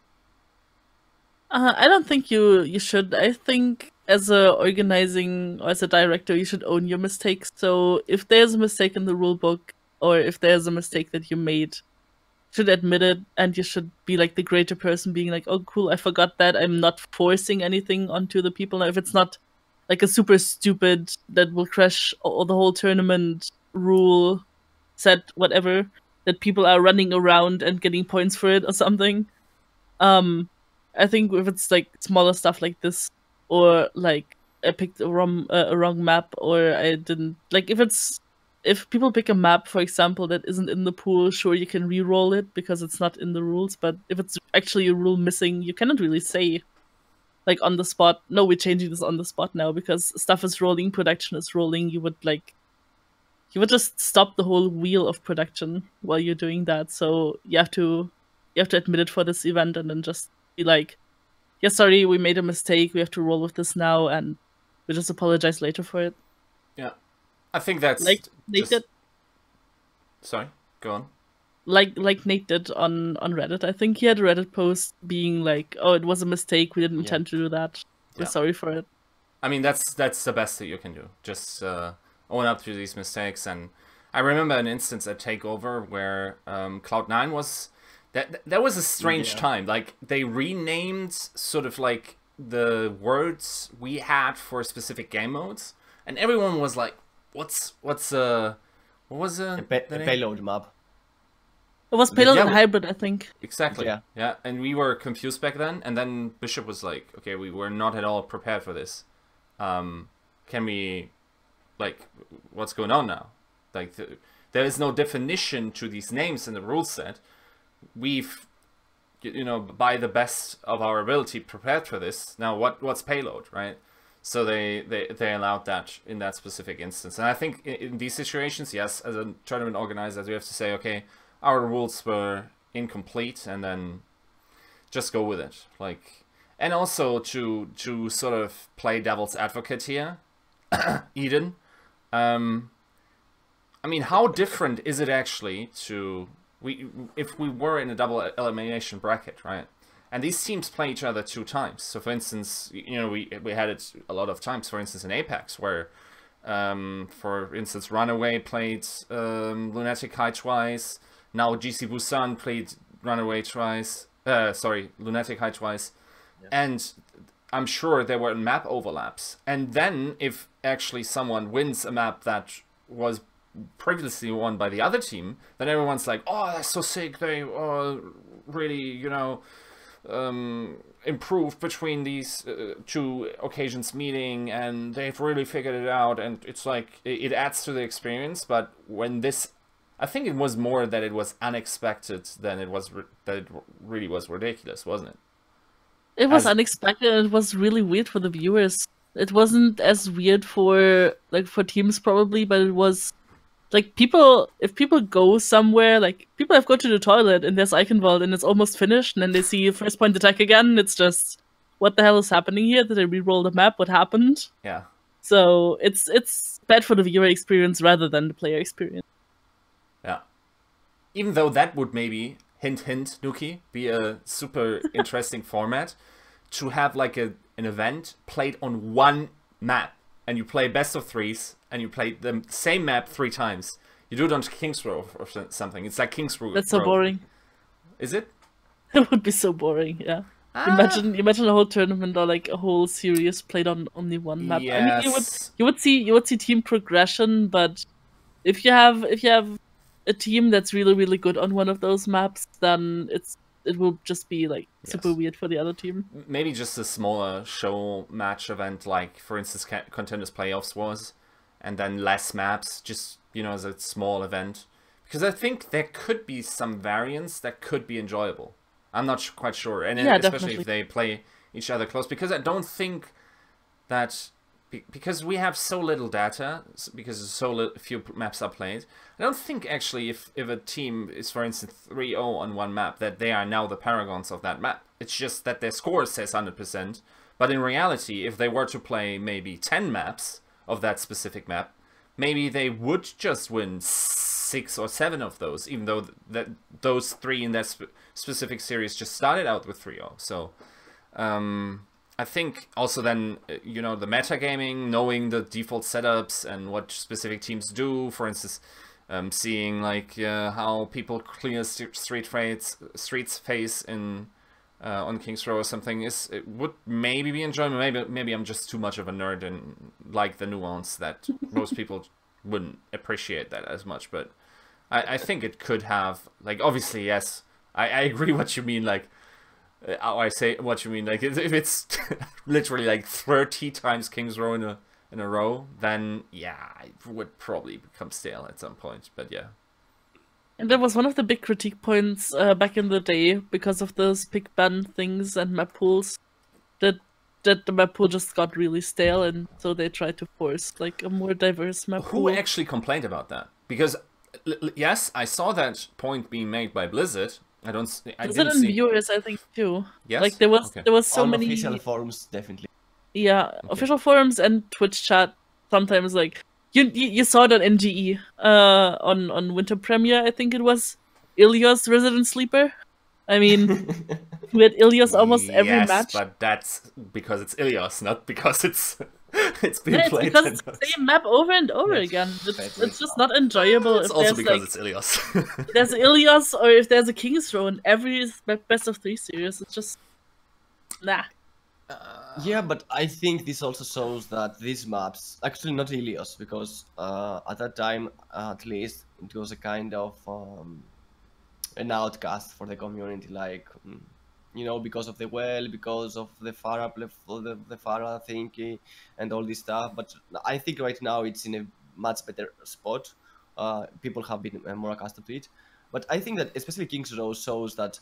I don't think you should. I think as a organizing or as a director, you should own your mistakes. So if there's a mistake in the rule book, or if there's a mistake that you made, you should admit it, and you should be like the greater person, being like, "Oh, cool, I forgot that. I'm not forcing anything onto the people." Now, if it's not like a super stupid that will crash all the whole tournament rule set, whatever, that people are running around and getting points for it or something. I think if it's like smaller stuff like this, or like I picked a wrong map, or I didn't like, if people pick a map, for example, that isn't in the pool, sure, you can re-roll it because it's not in the rules. But if it's actually a rule missing, you cannot really say like on the spot, no, we're changing this on the spot now because stuff is rolling, production is rolling. You would just stop the whole wheel of production while you're doing that. So you have to admit it for this event, and then just be like, yeah, sorry, we made a mistake. We have to roll with this now, and we just apologize later for it. Yeah, I think that's like Nate did. Sorry, go on. Like Nate did on Reddit. I think he had a Reddit post being like, "Oh, it was a mistake. We didn't intend to do that. We're sorry for it." I mean, that's the best that you can do. Just own up to these mistakes. And I remember an instance at Takeover where Cloud9 was. That was a strange time. Like, they renamed sort of like the words we had for specific game modes, and everyone was like, what was the payload map? It was payload Yeah, and hybrid, I think. Exactly. Yeah. Yeah, and we were confused back then, and then Bishop was like, "Okay, we were not at all prepared for this. Can we, like, what's going on now? Like, there is no definition to these names in the rule set. We've, you know, by the best of our ability, prepared for this. Now, what's payload, right?" So they allowed that in that specific instance, and I think in these situations, yes, as a tournament organizer, we have to say, okay, our rules were incomplete, and then just go with it. Like, and also to sort of play devil's advocate here, Eden. I mean, how different is it actually to if we were in a double elimination bracket, right? And these teams play each other 2 times. So, for instance, you know, we had it a lot of times. For instance, in Apex, where, for instance, Runaway played Lunatic High twice. Now GC Busan played Runaway twice. Lunatic High twice. Yeah. And I'm sure there were map overlaps. And then if actually someone wins a map that was previously won by the other team, then everyone's like, "Oh, that's so sick. They really, you know, improved between these 2 occasions meeting, and they've really figured it out." And it's like, it adds to the experience. But when this, I think it was more that it was unexpected than it was that it really was ridiculous, wasn't it? It was unexpected, and it was really weird for the viewers. It wasn't as weird for teams probably, but it was like, if people go somewhere, like, people have gone to the toilet and there's Eichenwald and it's almost finished, and then they see first point attack again. It's just, what the hell is happening here? Did they re-roll the map? What happened? Yeah. So it's bad for the viewer experience rather than the player experience. Yeah. Even though that would maybe, hint hint, Noukky, be a super interesting format, to have like an event played on 1 map, and you play best of 3s, and you play the same map 3 times. You do it on King's Row or something. It's like King's Row. That's so boring. Is it? It would be so boring, yeah. Imagine a whole tournament or like a whole series played on only 1 map. Yes. I mean, you would see team progression, but if you have a team that's really, really good on one of those maps, then it will just be like super weird for the other team. Maybe just a smaller show match event, like, for instance, Contenders Playoffs was, and then less maps, just, you know, as a small event. Because I think there could be some variants that could be enjoyable. I'm not quite sure, and especially definitely if they play each other close, because I don't think that, because we have so little data, because so few maps are played, I don't think actually if a team is, for instance, 3-0 on 1 map, that they are now the paragons of that map. It's just that their score says 100%, but in reality, if they were to play maybe 10 maps of that specific map, maybe they would just win 6 or 7 of those, even though those 3 in that specific series just started out with 3-0. So, I think also then, you know, the metagaming, knowing the default setups and what specific teams do, for instance, seeing like how people clear streets face in on King's Row or something, it would maybe be enjoyable. Maybe I'm just too much of a nerd and like the nuance that most people wouldn't appreciate that as much. But I think it could have, like, obviously, yes, I agree what you mean, like, I say what you mean, like, if it's literally like 30 times King's Row in a row, then yeah, it would probably become stale at some point. But yeah. And that was one of the big critique points back in the day, because of those pick ban things and map pools, that the map pool just got really stale, and so they tried to force like a more diverse map pool. Who actually complained about that? Because yes, I saw that point being made by Blizzard. I didn't see viewers, I think, too. Yes? Like there was so on many official forums, definitely. Yeah, official forums and Twitch chat. Sometimes, like, you saw it on NGE, on Winter Premiere, I think it was, Ilios Resident Sleeper. I mean, we had Ilios almost every match. But that's because it's Ilios, not because it's being played. Because it's the same map over and over again. It's just not enjoyable. It's also because it's Ilios. There's Ilios, or if there's a King's Row in every best of 3 series, it's just nah. Yeah, but I think this also shows that these maps, actually not Ilios, because at that time, at least, it was a kind of an outcast for the community, like because of the well, because of the the Farah thingy and all this stuff. But I think right now it's in a much better spot. People have been more accustomed to it. But I think that especially King's Row shows that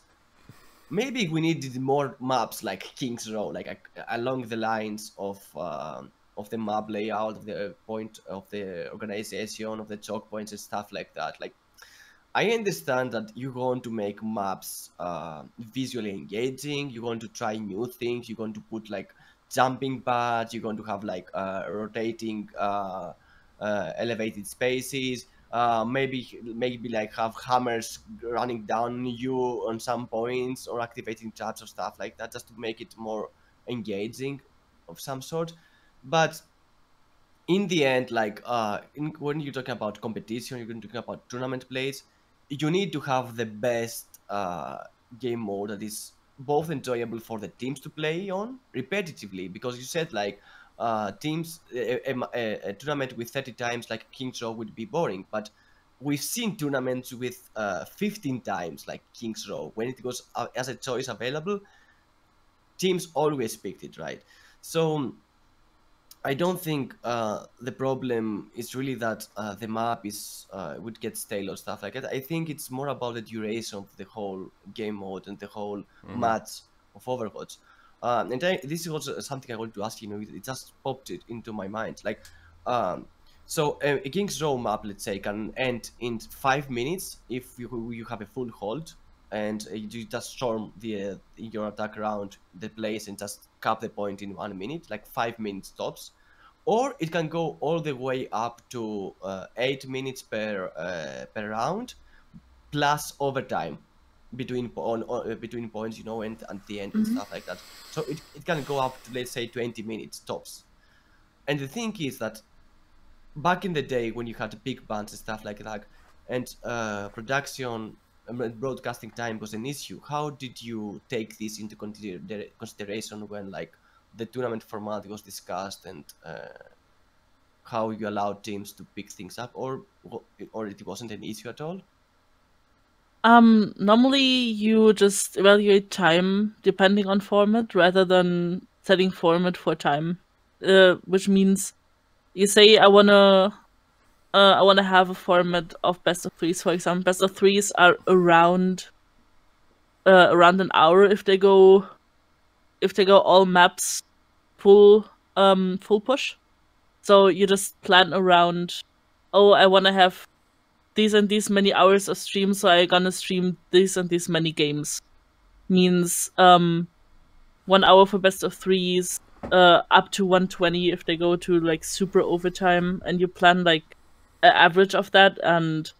maybe we needed more maps like King's Row, like along the lines of the map layout, of the point of the organization, of the choke points and stuff like that. Like, I understand that you want to make maps visually engaging. You want to try new things. You're going to put like jumping pads. You're going to have like rotating, elevated spaces. Maybe like have hammers running down on you on some points, or activating traps or stuff like that, just to make it more engaging of some sort. But in the end, like when you're talking about competition, you're talking about tournament plays, you need to have the best game mode that is both enjoyable for the teams to play on repetitively, because you said like teams a tournament with 30 times like King's Row would be boring, but we've seen tournaments with 15 times like King's Row. When it was as a choice available, teams always picked it, right? So I don't think the problem is really that the map is would get stale or stuff like that. I think it's more about the duration of the whole game mode and the whole match of Overwatch. This was something I wanted to ask. It just popped it into my mind. Like, so a King's Row map, let's say, can end in 5 minutes if you have a full hold, and you just storm your attack around the place and just cap the point in 1 minute, like 5 minutes tops. Or it can go all the way up to 8 minutes per round, plus overtime between points, and at the end and stuff like that. So it can go up to, let's say, 20 minutes tops. And the thing is that back in the day when you had big bands and stuff like that, and production broadcasting time was an issue, how did you take this into consideration when like the tournament format was discussed, and how you allowed teams to pick things up, or it wasn't an issue at all? Normally you just evaluate time depending on format rather than setting format for time, which means you say I wanna have a format of best of threes. For example, best of threes are around an hour if they go all maps full push. So you just plan around, oh, I want to have these and these many hours of stream, so I'm gonna stream these and these many games. Means 1 hour for best of threes, up to 120 if they go to like super overtime, and you plan like an average of that, and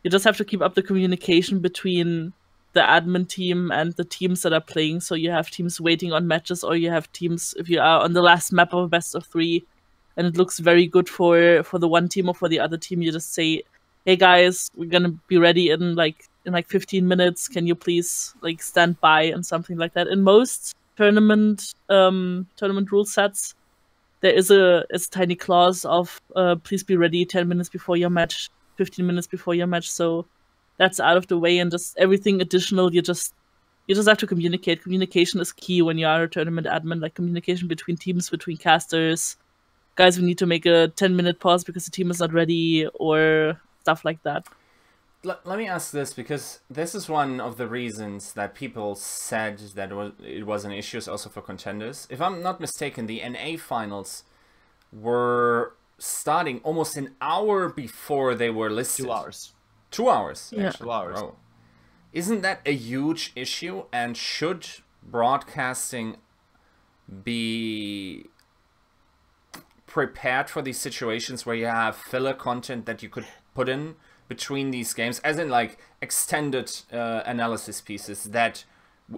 you just have to keep up the communication between the admin team and the teams that are playing. So you have teams waiting on matches, or you have teams, if you are on the last map of a best of three and it looks very good for the one team or for the other team, you just say, hey guys, we're gonna be ready in 15 minutes. Can you please like stand by, and something like that. In most tournament rule sets, there is a tiny clause of please be ready 10 minutes before your match, 15 minutes before your match. So that's out of the way, and just everything additional, you just have to communicate. Communication is key when you are a tournament admin, like communication between teams, between casters. Guys, we need to make a 10-minute pause because the team is not ready, or stuff like that. Let me ask this, because this is one of the reasons that people said that it was an issue also for contenders. If I'm not mistaken, the NA finals were starting almost an hour before they were listed. 2 hours. 2 hours, Yeah. actually. 2 hours. Oh. Isn't that a huge issue? And should broadcasting be prepared for these situations where you have filler content that you could put in between these games, as in like extended analysis pieces, that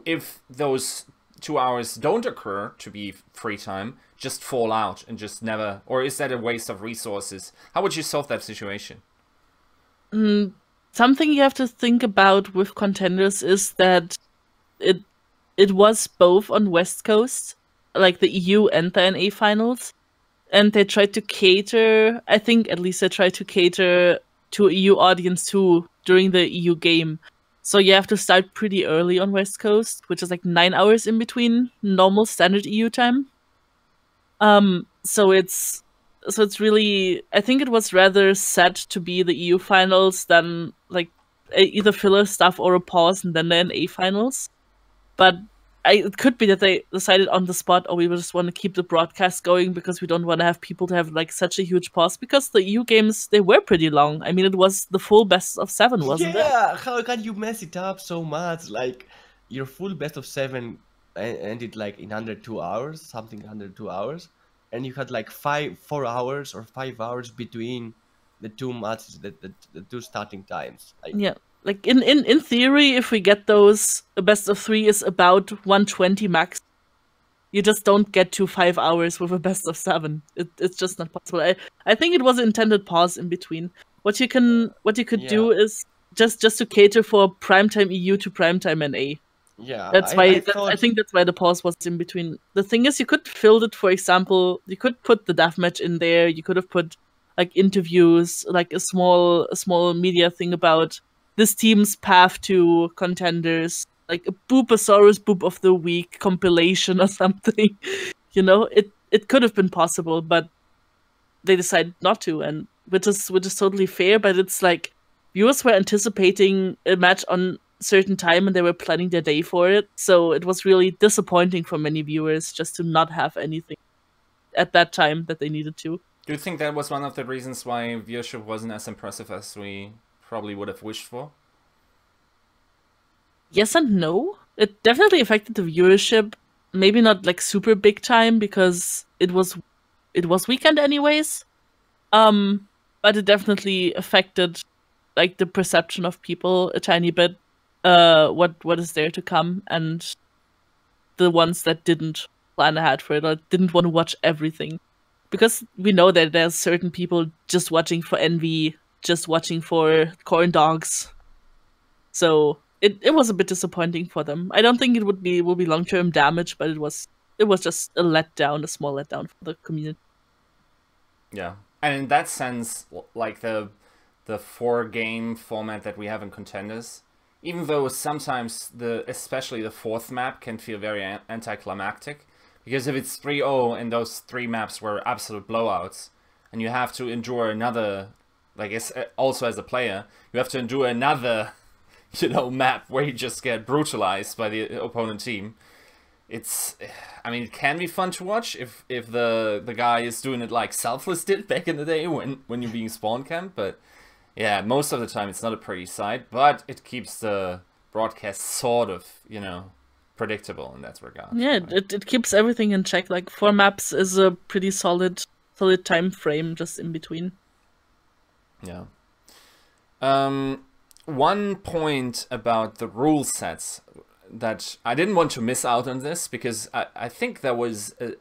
if those 2 hours don't occur to be free time, just fall out and just never? Or is that a waste of resources? How would you solve that situation? Something you have to think about with contenders is that it was both on West Coast, like the EU and the NA finals, and they tried to cater, I think at least they tried to cater to EU audience too during the EU game. So you have to start pretty early on West Coast, which is like 9 hours in between normal standard EU time. So it's really, I think it was rather set to be the EU finals than like either filler stuff or a pause and then the NA finals. But it could be that they decided on the spot, or we just want to keep the broadcast going because we don't want to have people to have like such a huge pause, because the EU games, they were pretty long. I mean, it was the full best of 7, wasn't it? Yeah, how can you mess it up so much? Like, your full best of 7 ended like in under 2 hours, something under 2 hours, and you had like 4 hours or 5 hours between the two matches, the two starting times. Yeah. Like in theory, if we get those, a best of 3 is about 120 max. You just don't get to 5 hours with a best of 7. It's just not possible. I think it was an intended pause in between. What you could do is just to cater for primetime EU to primetime NA. Yeah, That's why I think that's why the pause was in between. The thing is, you could fill it. For example, you could put the deathmatch in there. You could have put like interviews, like a small media thing about this team's path to contenders, like a Boopasaurus Boop of the Week compilation or something. You know, it could have been possible, but they decided not to, and which is totally fair. But it's like viewers were anticipating a match on certain time and they were planning their day for it, so it was really disappointing for many viewers just to not have anything at that time that they needed to. Do you think that was one of the reasons why viewership wasn't as impressive as we probably would have wished for? Yes and no. It definitely affected the viewership. Maybe not like super big time because it was weekend anyways. But it definitely affected like the perception of people a tiny bit. What is there to come, and the ones that didn't plan ahead for it or didn't want to watch everything. Because we know that there's certain people just watching for envy, just watching for corn dogs. So it was a bit disappointing for them. I don't think it will be long-term damage, but it was just a letdown, a small letdown for the community. Yeah. And in that sense, like the 4-game format that we have in Contenders, even though sometimes especially the 4th map can feel very anticlimactic, because if it's 3-0 and those 3 maps were absolute blowouts, and you have to endure another, like also as a player, you have to endure another, map where you just get brutalized by the opponent team. I mean, it can be fun to watch if the guy is doing it like Selfless did back in the day when you're being spawn camped, but yeah, most of the time it's not a pretty sight, but it keeps the broadcast sort of, predictable in that regard. Yeah, right? it keeps everything in check. Like 4 maps is a pretty solid time frame just in between. Yeah. One point about the rule sets that I didn't want to miss out on this, because I think there was a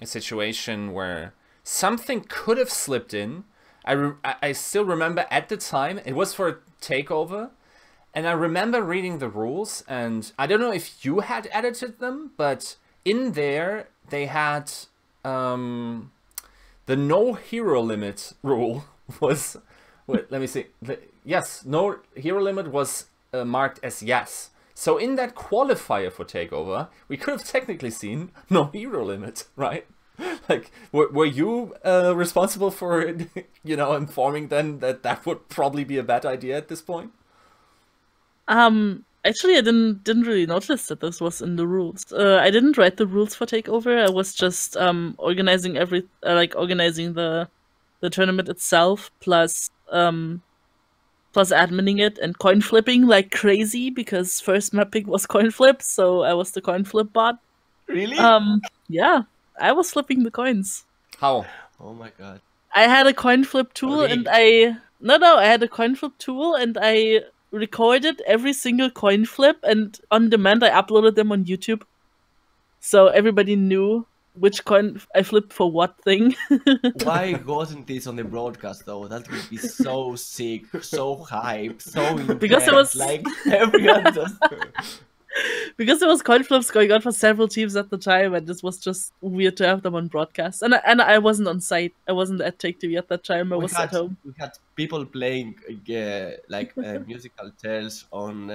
situation where something could have slipped in. I still remember at the time, it was for a takeover, and I remember reading the rules, and I don't know if you had edited them, but in there they had the no hero limit rule was, wait, let me see, yes, no hero limit was marked as yes. So in that qualifier for takeover, we could have technically seen no hero limit, right? Like, were you responsible for, informing then that would probably be a bad idea at this point? Actually, I didn't really notice that this was in the rules. I didn't write the rules for takeover. I was just organizing organizing the tournament itself, plus adminning it and coin flipping like crazy, because first map pick was coin flip, so I was the coin flip bot. Really? Yeah, I was flipping the coins. How? Oh my god. I had a coin flip tool and I had a coin flip tool and I recorded every single coin flip, and on demand I uploaded them on YouTube. So everybody knew which coin I flipped for what thing. Why wasn't this on the broadcast though? That would be so sick, so hype, so intense. Because it was like everyone just. Because there was coin flips going on for several teams at the time, and this was just weird to have them on broadcast. And I wasn't on site. I wasn't at Take TV at that time. I was at home. We had people playing like musical chairs on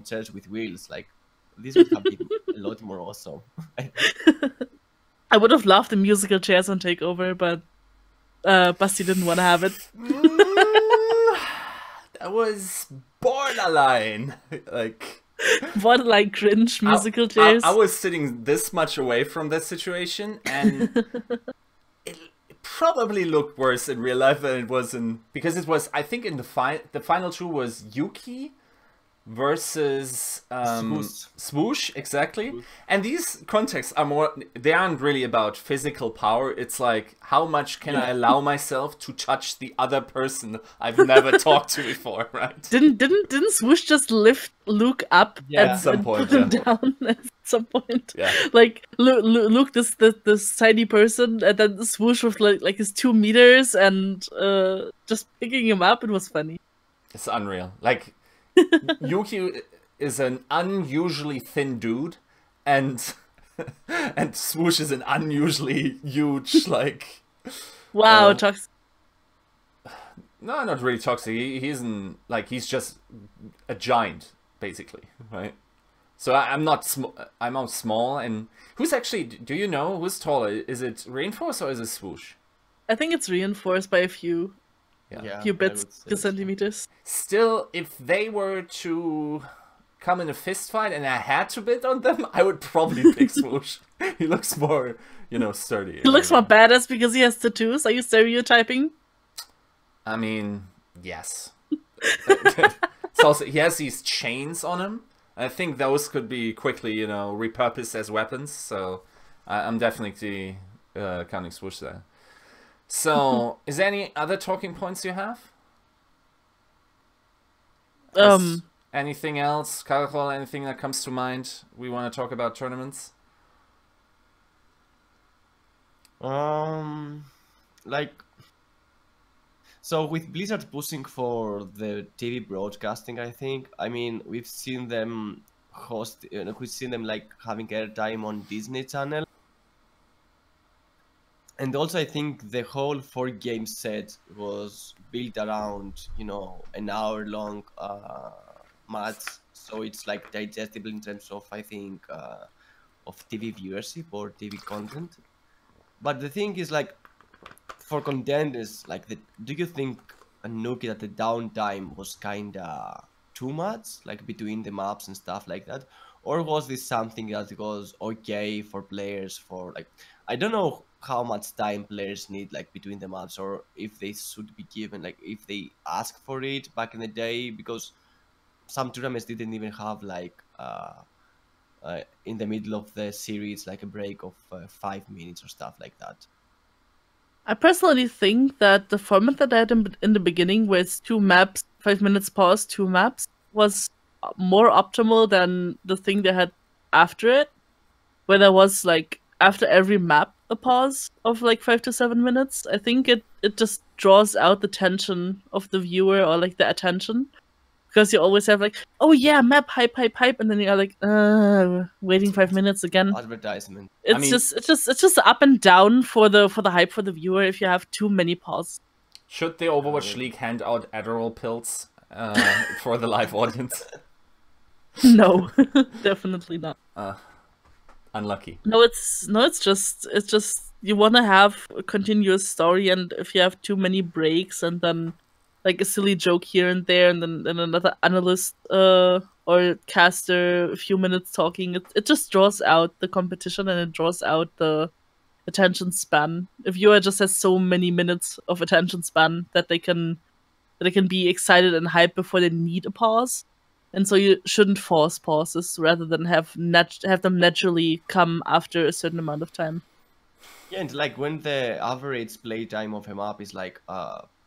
chairs with wheels. Like this would have been a lot more awesome. I would have loved the musical chairs on Takeover, but Basti didn't want to have it. That was borderline. Like Borderline cringe musical chairs. I was sitting this much away from that situation, and it probably looked worse in real life than it was in, because it was, I think in the final two was Yuki versus Swoosh, exactly. And these contexts are more, they aren't really about physical power. It's like, how much can I allow myself to touch the other person I've never talked to before, right? Didn't Swoosh just lift Luke up at some point, put him down at some point? Yeah. Like Luke, this tiny person, and then Swoosh with like his 2 meters and just picking him up. It was funny. It's unreal. Like, Yuki is an unusually thin dude, and Swoosh is an unusually huge, like... Wow, toxic. No, not really toxic. He's just a giant, basically, right? So I'm not small, and who's actually, do you know who's taller? Is it Reinforced or is it Swoosh? I think it's Reinforced by a few. Yeah, few bits, few centimeters. Still, if they were to come in a fist fight and I had to bid on them, I would probably pick Swoosh. He looks more, sturdy. He looks more badass because he has tattoos. Are you stereotyping? I mean, yes. It's also, he has these chains on him. I think those could be quickly, repurposed as weapons. So I'm definitely counting Swoosh there. So, is there any other talking points you have? Anything else? Caracol, anything that comes to mind we want to talk about tournaments? So with Blizzard pushing for the TV broadcasting, I think, we've seen them like having airtime on Disney Channel. And also, I think the whole 4-game set was built around, an hour-long match. So it's like digestible in terms of, I think, of TV viewership or TV content. But the thing is, like, for contenders, like, do you think Noukky that the downtime was kind of too much, like between the maps and stuff like that? Or was this something that was okay for players for, like, I don't know how much time players need, like, between the maps, or if they should be given, like, if they ask for it back in the day, because some tournaments didn't even have, like, in the middle of the series, like a break of 5 minutes or stuff like that. I personally think that the format that I had in the beginning, where it's 2 maps, 5 minutes pause, 2 maps, was more optimal than the thing they had after it, where there was, like, after every map a pause of like 5 to 7 minutes. I think it just draws out the tension of the viewer, or like the attention, because you always have like, oh yeah, map hype, and then you're like, waiting 5 minutes again. Advertisement. It's just up and down for the hype for the viewer if you have too many pauses. Should the Overwatch League hand out Adderall pills for the live audience? No, definitely not. Unlucky. No, it's just you want to have a continuous story, and if you have too many breaks and then like a silly joke here and there, and then another analyst or caster a few minutes talking, it just draws out the competition, and it draws out the attention span. If viewer just has so many minutes of attention span that they can be excited and hyped before they need a pause. And so you shouldn't force pauses, rather than have them naturally come after a certain amount of time. Yeah, and like when the average play time of a map is like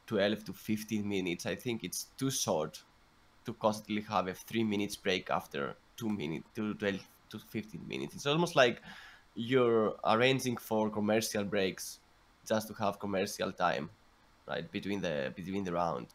12 to 15 minutes, I think it's too short to constantly have a 3 minutes break after 12 to 15 minutes. It's almost like you're arranging for commercial breaks just to have commercial time, right, between the round.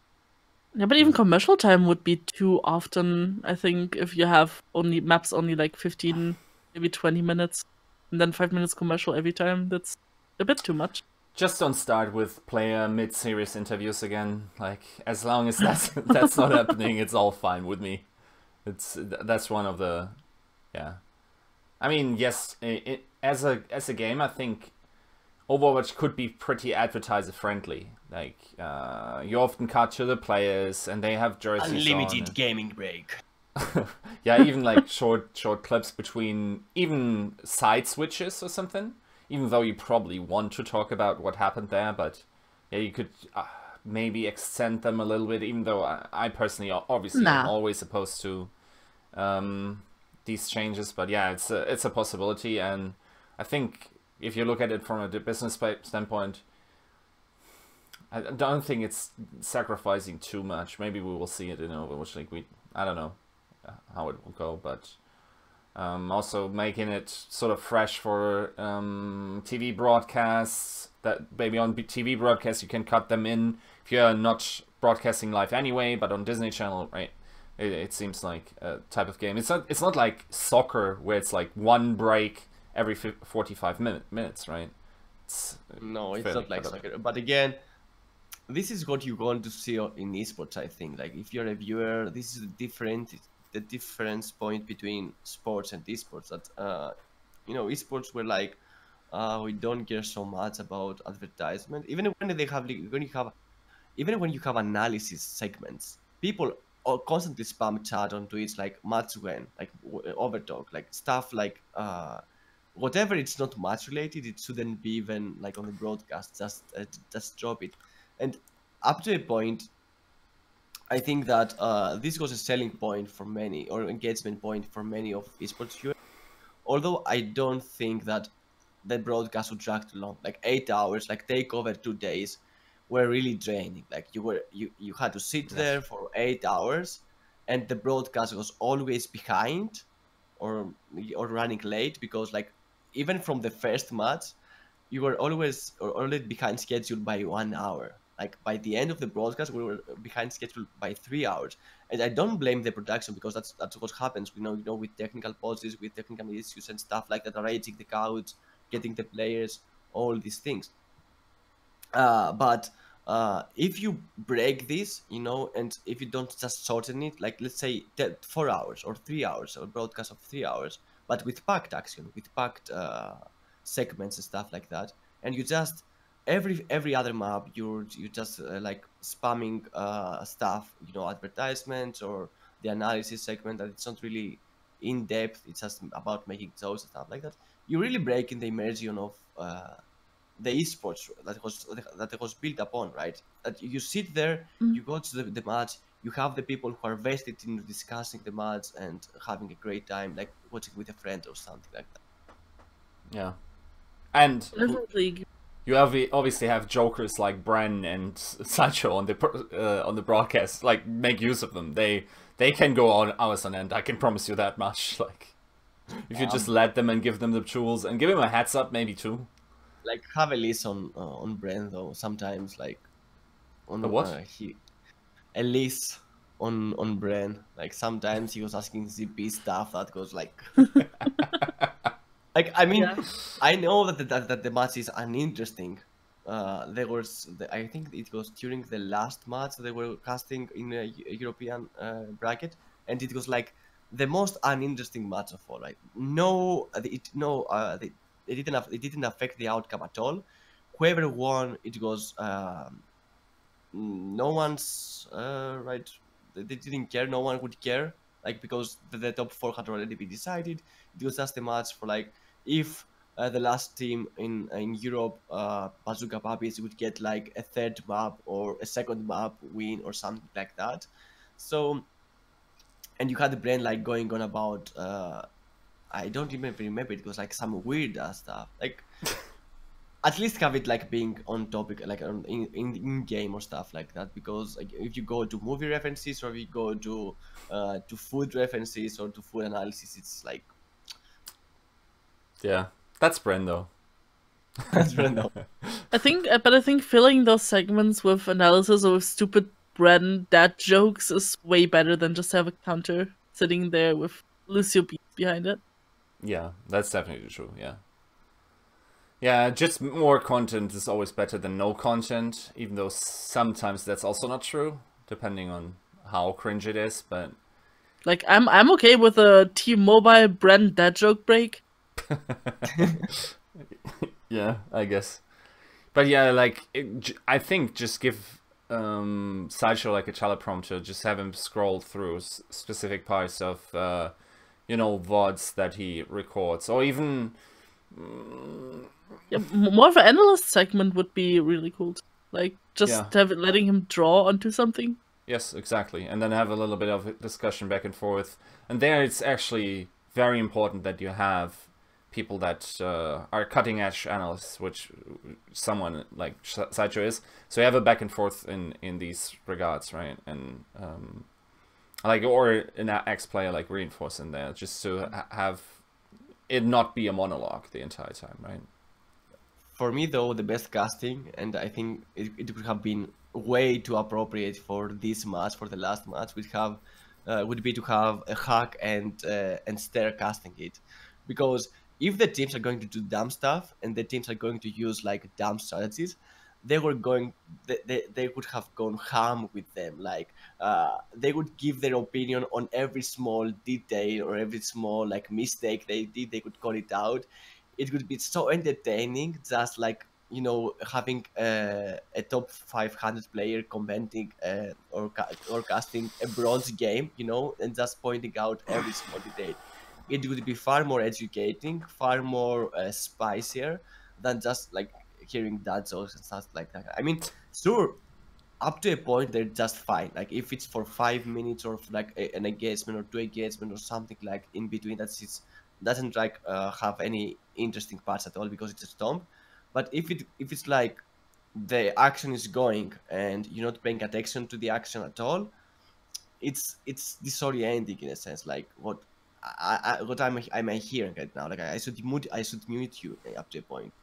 Yeah, but even commercial time would be too often, I think, if you have only maps only like 15, maybe 20 minutes, and then 5 minutes commercial every time. That's a bit too much. Just don't start with player mid-series interviews again. Like, as long as that's not happening, it's all fine with me. That's one of the, yeah. I mean, yes, as a game, I think Overwatch could be pretty advertiser friendly. Like, you often cut to the players, and they have jerseys Unlimited on. gaming break. Yeah, even like short clips between even side switches or something. Even though you probably want to talk about what happened there, but yeah, you could maybe extend them a little bit. Even though I personally, obviously, am always opposed to these changes. But yeah, it's a possibility, and I think if you look at it from a business standpoint, I don't think it's sacrificing too much. Maybe we will see it in Overwatch League. I don't know how it will go, but also making it sort of fresh for TV broadcasts. That maybe on TV broadcasts you can cut them in if you're not broadcasting live anyway. But on Disney Channel, right? It seems like a type of game. It's not like soccer where it's like one break every 45 minutes, right? No, it's not like soccer. But again, this is what you're going to see in esports, I think. Like, if you're a viewer, this is the difference point between sports and esports. That esports were like, we don't care so much about advertisement. Even when you have analysis segments, people constantly spam chat on Twitch like match when, like overtalk, like stuff like whatever. It's not match related. It shouldn't be even like on the broadcast. Just drop it. And up to a point, I think that this was a selling point for many, or engagement point for many of esports viewers. Although I don't think that the broadcast would drag too long. Like 8 hours, like take over 2 days, were really draining. Like you had to sit there for 8 hours, and the broadcast was always behind, or running late, because like even from the first match, you were always behind schedule by 1 hour. Like by the end of the broadcast, we were behind schedule by 3 hours, and I don't blame the production, because that's what happens. We know, with technical pauses, with technical issues and stuff like that, arranging the couch, getting the players, all these things. But if you break this, and if you don't just shorten it, like let's say 4 hours or 3 hours, or a broadcast of 3 hours, but with packed action, with packed segments and stuff like that, and you just every other map you just like spamming stuff, advertisements or the analysis segment, that it's not really in depth, it's just about making jokes and stuff like that. You're really breaking the immersion of the esports that was built upon, right? That you sit there, you go to the match, you have the people who are vested in discussing the match and having a great time, like watching with a friend or something like that. Yeah, and you obviously have jokers like Bren and Sancho on the broadcast. Like, make use of them. They can go on hours on end. I can promise you that much. Like, if you just let them and give them the tools and give him a heads up, maybe too. Like, have a list on Bren though. Sometimes, like, on the what? A list on Bren. Like, sometimes he was asking ZP stuff that goes like. Like, I mean, yeah. I know that the match is uninteresting. I think it was during the last match they were casting in a European bracket, and it was like the most uninteresting match of all. Like, it didn't affect the outcome at all. Whoever won, it was no one's right. They didn't care. No one would care. Like, because the top 4 had already been decided. It was just a match for like, if the last team in Europe, Bazooka Puppies, would get like a third map or a second map win or something like that. So, and you had the brain like going on about I don't even remember, it was like some weird stuff. Like, at least have it like being on topic, like in game or stuff like that. Because like, if you go to movie references, or if you go to food references or to food analysis, it's like. Yeah, that's Brendo. That's Brendo. I think filling those segments with analysis or with stupid Bren dad jokes is way better than just have a counter sitting there with Lucio beats behind it. Yeah, that's definitely true. Yeah. Yeah, just more content is always better than no content, even though sometimes that's also not true, depending on how cringe it is, but Like I'm okay with a T-Mobile Bren dad joke break. yeah, I guess. But yeah, like I think just give Sideshow like a teleprompter, just have him scroll through specific parts of VODs that he records, or even Yeah, more of an analyst segment would be really cool. Like just letting him draw onto something. Yes, exactly, and then have a little bit of a discussion back and forth. And there, it's actually very important that you have people that are cutting edge analysts, which someone like Sideshow is. So you have a back and forth in these regards, right? And like, or an ex player like Reinforce in there, just to have it not be a monologue the entire time, right? For me, though, the best casting, and I think it would have been way too appropriate for this match, for the last match, would be to have a Hack and Stair casting it, because if the teams are going to do dumb stuff and the teams are going to use like dumb strategies, they would have gone ham with them. Like they would give their opinion on every small detail or every small like mistake they did. They could call it out. It would be so entertaining, just like having a top 500 player commenting or casting a bronze game, and just pointing out every small detail. It would be far more educating, far more spicier than just like hearing dad jokes and stuff like that. I mean, sure, up to a point they're just fine. Like if it's for 5 minutes or like an engagement or 2 engagement or something like in between, doesn't like have any interesting parts at all because it's a stomp. But if it's like the action is going and you're not paying attention to the action at all, it's disorienting in a sense. Like what am I hearing right now? Like I should mute you up to a point.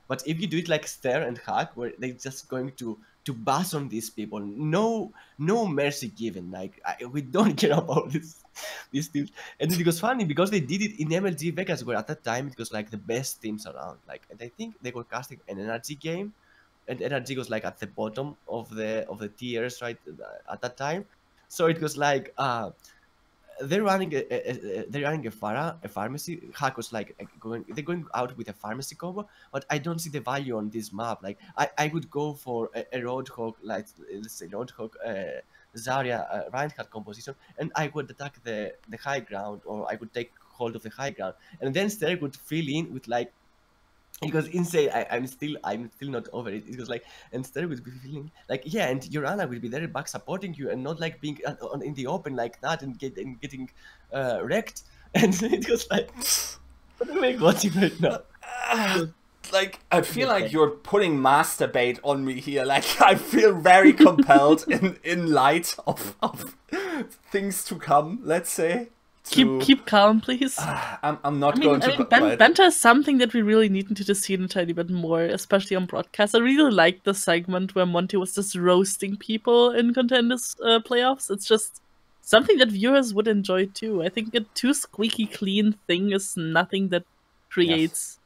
But if you do it like Stare and Hack, where they're just going to bash on these people, no mercy given. Like we don't care about these teams. And it was funny because they did it in MLG Vegas, where at that time it was like the best teams around. Like, and I think they were casting an NRG game, and NRG was like at the bottom of the tiers right at that time. So it was like they're running a pharmacy. Hack was like they're going out with a pharmacy combo, but I don't see the value on this map. Like I would go for a Roadhog, like let's say Roadhog, Zarya, Reinhardt composition, and I would attack the high ground, or I would take hold of the high ground, and then Ster would fill in with like. It was insane. I'm still not over it. It was like, and Ster would be feeling like, yeah, and Yorana will be there back supporting you and not like being in the open like that and getting wrecked. And it was like, what am I watching right now? Like, I feel like you're putting masturbate on me here. Like, I feel very compelled in light of things to come, let's say. Keep calm, please. I'm not going to. Banter is something that we really need to see a tiny bit more, especially on broadcast. I really liked the segment where Monty was just roasting people in contenders playoffs. It's just something that viewers would enjoy too. I think a too squeaky clean thing is nothing that creates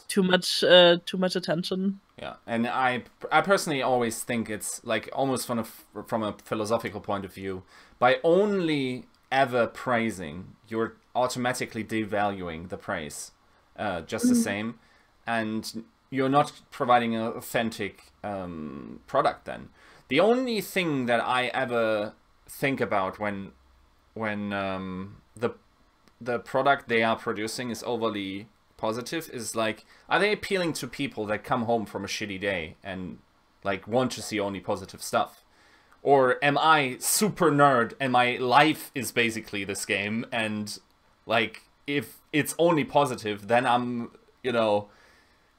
too much attention. Yeah, and I personally always think it's like almost from a philosophical point of view, by only ever praising, you're automatically devaluing the praise just the same, and you're not providing an authentic product then. The only thing that I ever think about when the product they are producing is overly positive is like, are they appealing to people that come home from a shitty day and like want to see only positive stuff? Or am I super nerd and my life is basically this game, and like if it's only positive, then I'm,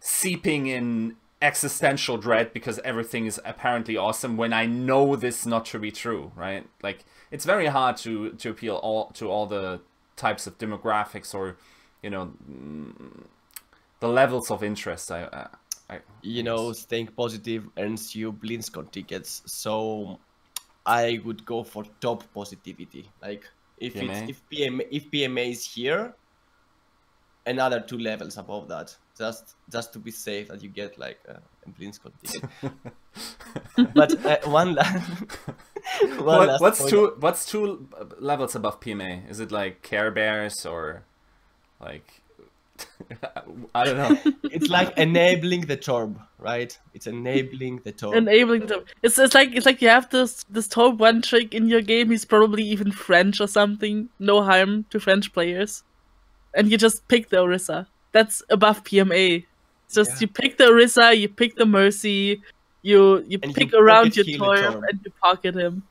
seeping in existential dread because everything is apparently awesome when I know this not to be true, right? Like it's very hard to appeal to all the types of demographics or the levels of interest. Staying positive earns you BlizzCon tickets, so I would go for top positivity. Like if PMA? if PMA is here, another 2 levels above that, just to be safe that you get like a Blitzcon ticket. But one last point. What's two levels above PMA? Is it like Care Bears or like I don't know. It's like enabling the torb, right? It's enabling the torb. Enabling them. It's like you have this top one trick in your game. He's probably even French or something. No harm to French players. And you just pick the Orisa. That's above PMA. It's just you pick the Orisa, you pick the Mercy, you pick around your Torb and you pocket him.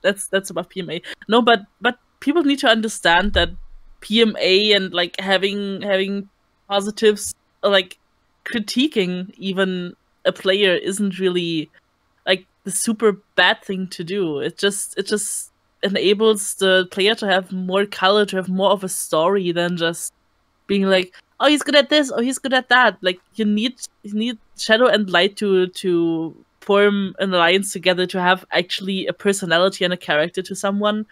That's above PMA. No, but people need to understand that PMA and like having positives, like critiquing even a player isn't really like the super bad thing to do. It just enables the player to have more color, to have more of a story than just being like, oh, he's good at this, oh, he's good at that. Like you need Shadow and Light to form an alliance together, to have actually a personality and a character to someone,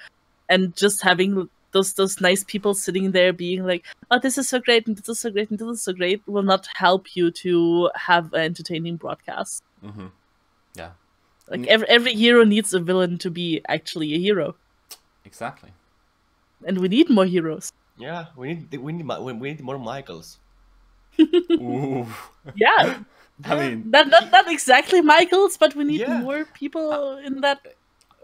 and just having those nice people sitting there being like, oh, this is so great and this is so great and this is so great will not help you to have an entertaining broadcast. Mm-hmm. Yeah. Like every hero needs a villain to be actually a hero. Exactly. And we need more heroes. Yeah, we need more Michaels. Ooh. Yeah. I mean, not exactly Michaels, but we need more people in that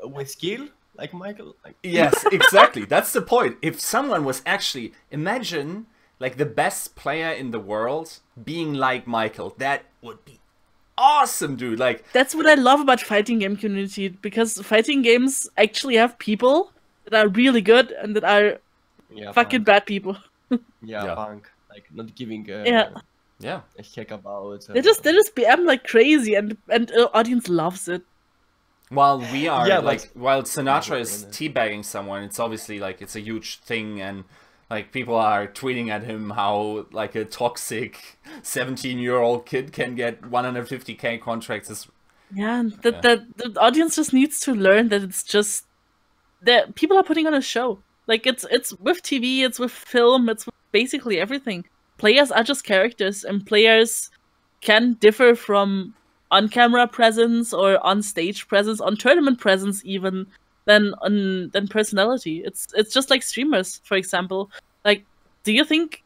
with skill, like Michael. Like... Yes, exactly. That's the point. If someone was actually, imagine like the best player in the world being like Michael, that would be awesome, dude. Like that's what I love about fighting game community, because fighting games actually have people that are really good and that are fucking bad people. Punk, like not giving a heck about. They just BM like crazy, and audience loves it. While we are while Sinatra is teabagging someone, it's obviously like it's a huge thing, and like people are tweeting at him how like a toxic 17-year-old kid can get 150k contracts. The audience just needs to learn that it's just that people are putting on a show. Like it's with TV, it's with film, it's with basically everything. Players are just characters, and players can differ from on-camera presence or on-stage presence, on tournament presence even, than personality. It's just like streamers, for example. Like, do you think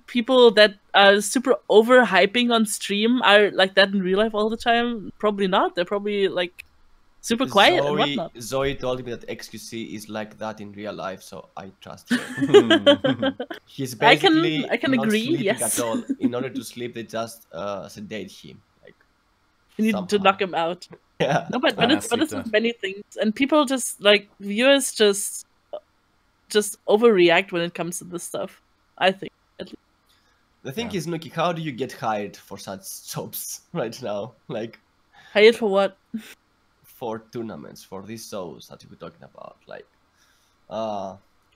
people that are super overhyping on stream are like that in real life all the time? Probably not. They're probably like super quiet and whatnot. Zoe told me that XQC is like that in real life, so I trust her. He's basically I can not agree. sleeping Yes. at all. In order to sleep, they just sedate him. Like you need to knock him out. Yeah. No, but it's with many things, and people just like viewers just overreact when it comes to this stuff. I think. At least. The thing is, Noukky, how do you get hired for such jobs right now? Like hired for what? For tournaments, for these shows that we're talking about. Like,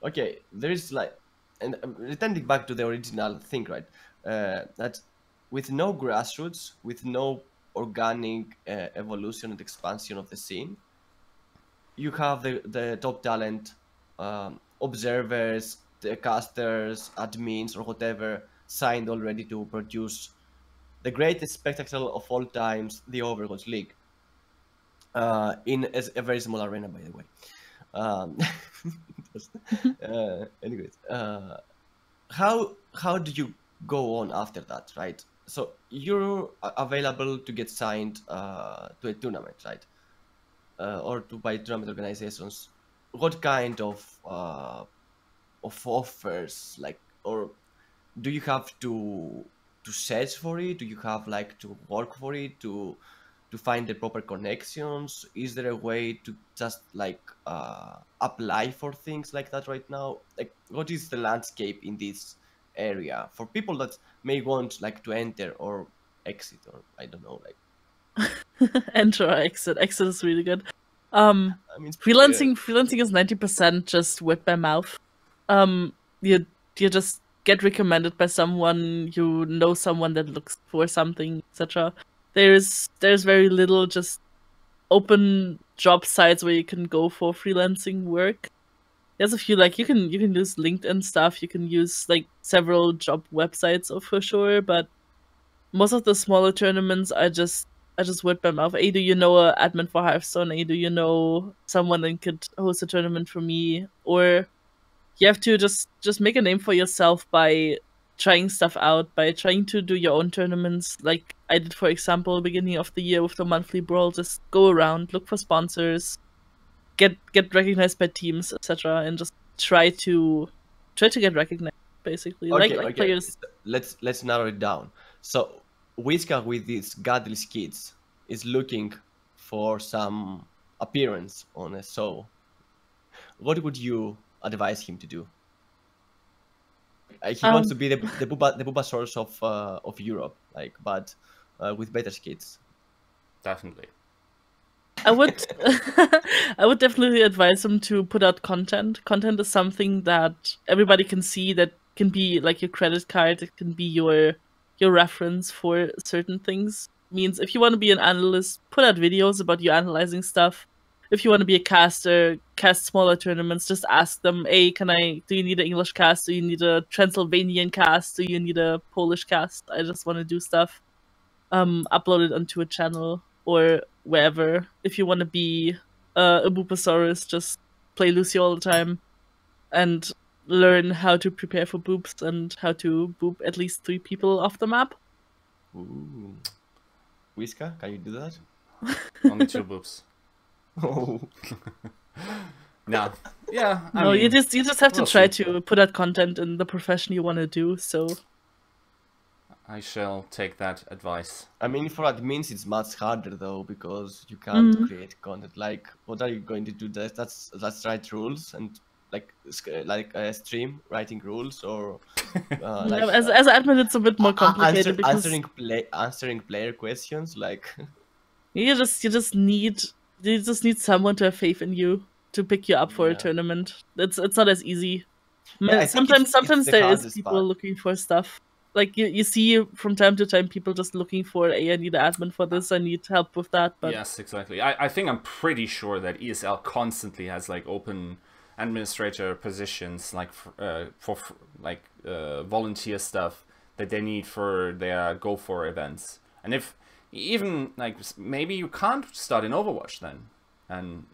okay, there is like, and returning back to the original thing, right? That with no grassroots, with no organic evolution and expansion of the scene, you have the top talent, observers, the casters, admins, or whatever signed already to produce the greatest spectacle of all times, the Overwatch League. In a very small arena, by the way. Anyways, how do you go on after that, right? So you're available to get signed to a tournament, right? Or by tournament organizations. What kind of offers, like, or do you have to search for it? Do you have like to work for it to find the proper connections? Is there a way to just like apply for things like that right now? Like, what is the landscape in this area for people that may want like to enter or exit, or I don't know, like enter or exit? Exit is really good. I mean, freelancing is 90% just word by mouth. You just get recommended by someone, you know, someone that looks for something, etc. There's very little just open job sites where you can go for freelancing work. There's a few, like you can use LinkedIn stuff, you can use like several job websites for sure, but most of the smaller tournaments I just word by mouth. Hey, do you know a admin for Hearthstone? Hey, do you know someone that could host a tournament for me? Or you have to just make a name for yourself by trying stuff out, by trying to do your own tournaments. Like I did, for example, beginning of the year with the monthly brawl. Just go around, look for sponsors, get recognized by teams, etc., and just try to get recognized. Basically, Okay, like okay. players. Let's narrow it down. So Whisker with these godless kids is looking for some appearance on a show. What would you advise him to do? He wants to be the Bulbasaurus of Europe, like, but with better skits. Definitely. I would I would definitely advise him to put out content. Content is something that everybody can see, that can be like your credit card, it can be your reference for certain things. Means if you want to be an analyst, put out videos about you analyzing stuff. If you want to be a caster, cast smaller tournaments, just ask them, hey, do you need an English cast? Do you need a Transylvanian cast? Do you need a Polish cast? I just want to do stuff. Upload it onto a channel or wherever. If you want to be a Boopasaurus, just play Lucy all the time and learn how to prepare for boops and how to boop at least 3 people off the map. Ooh. Whisker, can you do that? Only 2 boops. Oh. No. Yeah. I No, mean, you just have to we'll try see. to put out content in the profession you want to do. So I shall take that advice. I mean, for admins, it's much harder though, because you can't create content. Like, what are you going to do? That's write rules and like stream writing rules, or like as an admin, it's a bit more complicated because answering player questions. Like, you just need someone to have faith in you to pick you up for a tournament. It's not as easy. Yeah, Sometimes the there is hardest people part. looking for stuff. Like you see from time to time people just looking for, hey, I need an admin for this, I need help with that. But Yes, exactly. I think I'm pretty sure that ESL constantly has like open administrator positions, like for volunteer stuff that they need for their Go For events. And if even like maybe you can't start in Overwatch then, and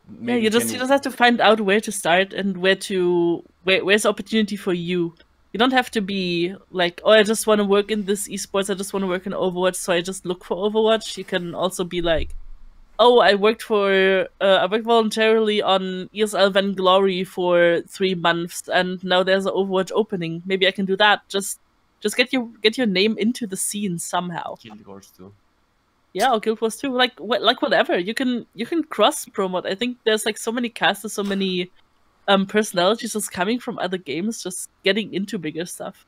maybe you just have to find out where to start and where's opportunity for you. You don't have to be like, oh, I just want to work in this esports, I just want to work in Overwatch, so I just look for Overwatch. You can also be like, oh, I worked voluntarily on ESL Vainglory for 3 months, and now there's an Overwatch opening. Maybe I can do that. Just get your name into the scene somehow. Guild Wars too. Yeah, or Guild Wars 2, like whatever. You can cross promote. I think there's like so many casters, so many personalities just coming from other games, just getting into bigger stuff.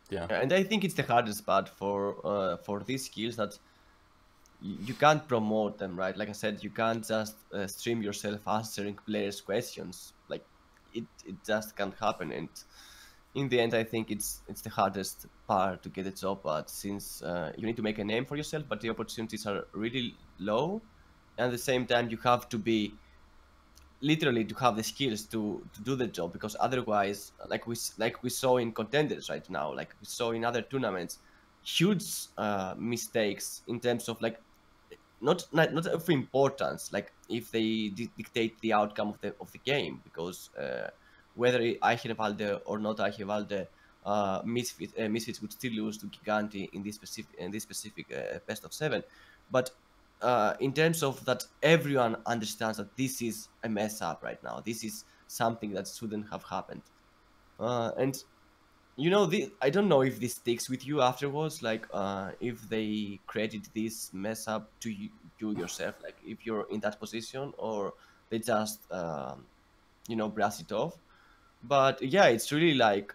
Yeah, and I think it's the hardest part for these skills, that you can't promote them, right? Like I said, you can't just stream yourself answering players' questions. Like it just can't happen. And in the end, I think it's the hardest part to get a job at, since you need to make a name for yourself, but the opportunities are really low. And at the same time, you have to be literally to have the skills to do the job, because otherwise, like we saw in contenders right now, like we saw in other tournaments, huge mistakes in terms of like not of importance, like if they dictate the outcome of the game, because whether Aichnevalde or not Aichnevalde, Misfits would still lose to Giganti in this specific best of 7. But in terms of that, everyone understands that this is a mess up right now. This is something that shouldn't have happened. And you know, I don't know if this sticks with you afterwards, like if they created this mess up to you yourself, like if you're in that position, or they just brush it off. But yeah, it's really like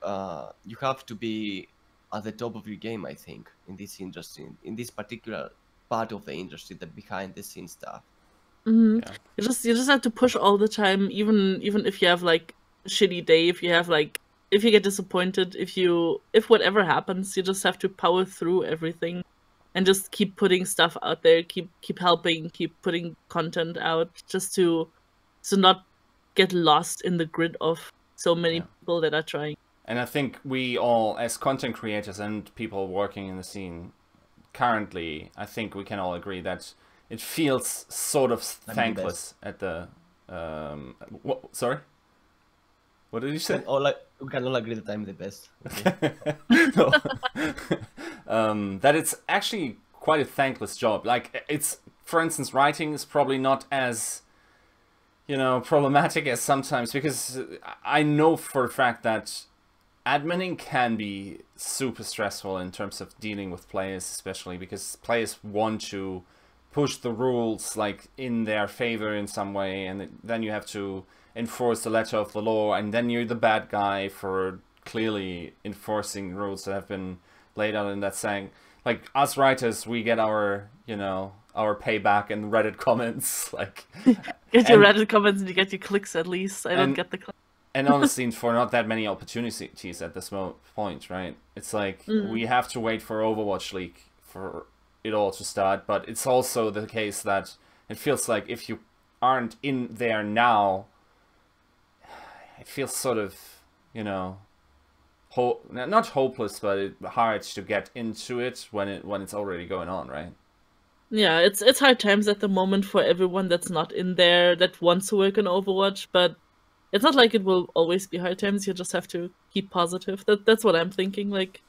you have to be at the top of your game, I think, in this industry, in this particular part of the industry, the behind the scenes stuff. Yeah. You just have to push all the time, even if you have like a shitty day, if you get disappointed, if whatever happens, you just have to power through everything. and just keep putting stuff out there, keep helping, keep putting content out, just to not get lost in the grid of so many people that are trying. And I think we all, as content creators and people working in the scene currently, I think we can all agree that it feels sort of thankless at the sorry, what did you say? We can all agree that I'm the best. No. That it's actually quite a thankless job. Like, it's, for instance, writing is probably not as, you know, problematic as sometimes, because I know for a fact that adminning can be super stressful in terms of dealing with players, especially because players want to push the rules like in their favor in some way, and then you have to enforce the letter of the law, and then you're the bad guy for clearly enforcing rules that have been laid out in that saying. Like, us writers, we get our, you know, our payback in Reddit comments, like get your Reddit comments and you get your clicks at least. I don't get the clicks. And honestly, for not that many opportunities at this point, right? It's like we have to wait for Overwatch League for it all to start, but it's also the case that it feels like if you aren't in there now, it feels sort of, you know, not hopeless, but hard to get into it when it's already going on, right? Yeah, it's hard times at the moment for everyone that's not in there, that wants to work on Overwatch, but it's not like it will always be hard times. You just have to keep positive. That's what I'm thinking. Like,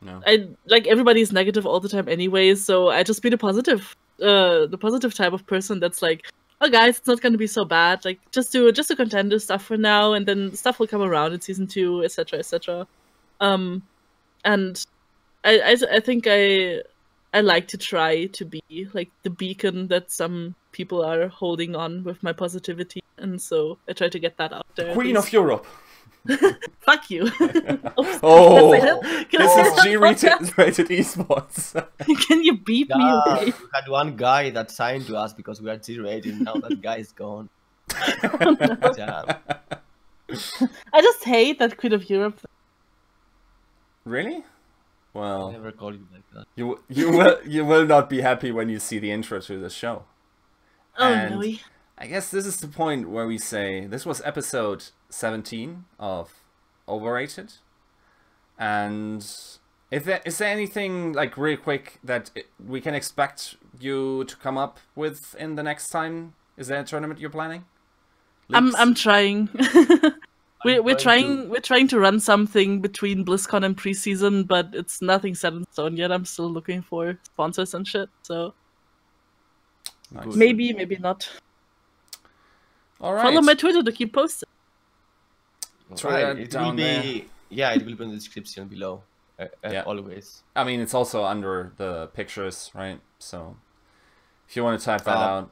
no. Everybody's negative all the time anyways, so I just be the positive type of person that's like, oh guys, it's not gonna be so bad. Like, just do contender stuff for now, and then stuff will come around in season 2, etc., etc. And I think I like to try to be like the beacon that some people are holding on with my positivity, and so I try to get that out there. Queen of Europe. Fuck you. Oh, this is G-rated esports. Can you beat me away? We had one guy that signed to us because we are G-rated. Now that guy is gone. Damn. I just hate that Queen of Europe. Really? Well, I never called you like that. You will not be happy when you see the intro to the show. Oh and no. I guess this is the point where we say this was episode 17 of Overrated. And is there anything, like, real quick that we can expect you to come up with in the next time? Is there a tournament you're planning? I'm trying. We're trying to run something between BlizzCon and preseason, but it's nothing set in stone yet. I'm still looking for sponsors and shit. So nice. Maybe not. All right. Follow my Twitter to keep posted. Try It down will be, there. yeah, it will be in the description below. Yeah. Always. I mean, it's also under the pictures, right? So if you want to type that out.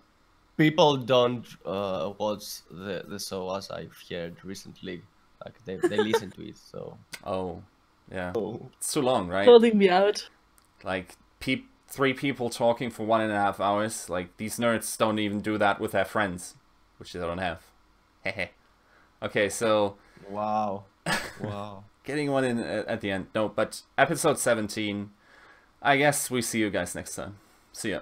People don't watch the show, as I've heard recently. Like, they listen to it, so. Oh, yeah. Oh. It's too long, right? Holding me out. Like, 3 people talking for 1.5 hours. Like, these nerds don't even do that with their friends, which they don't have. Hehe. Okay, so Wow. Wow. getting one in at the end. No, but episode 17. I guess we see you guys next time. See ya.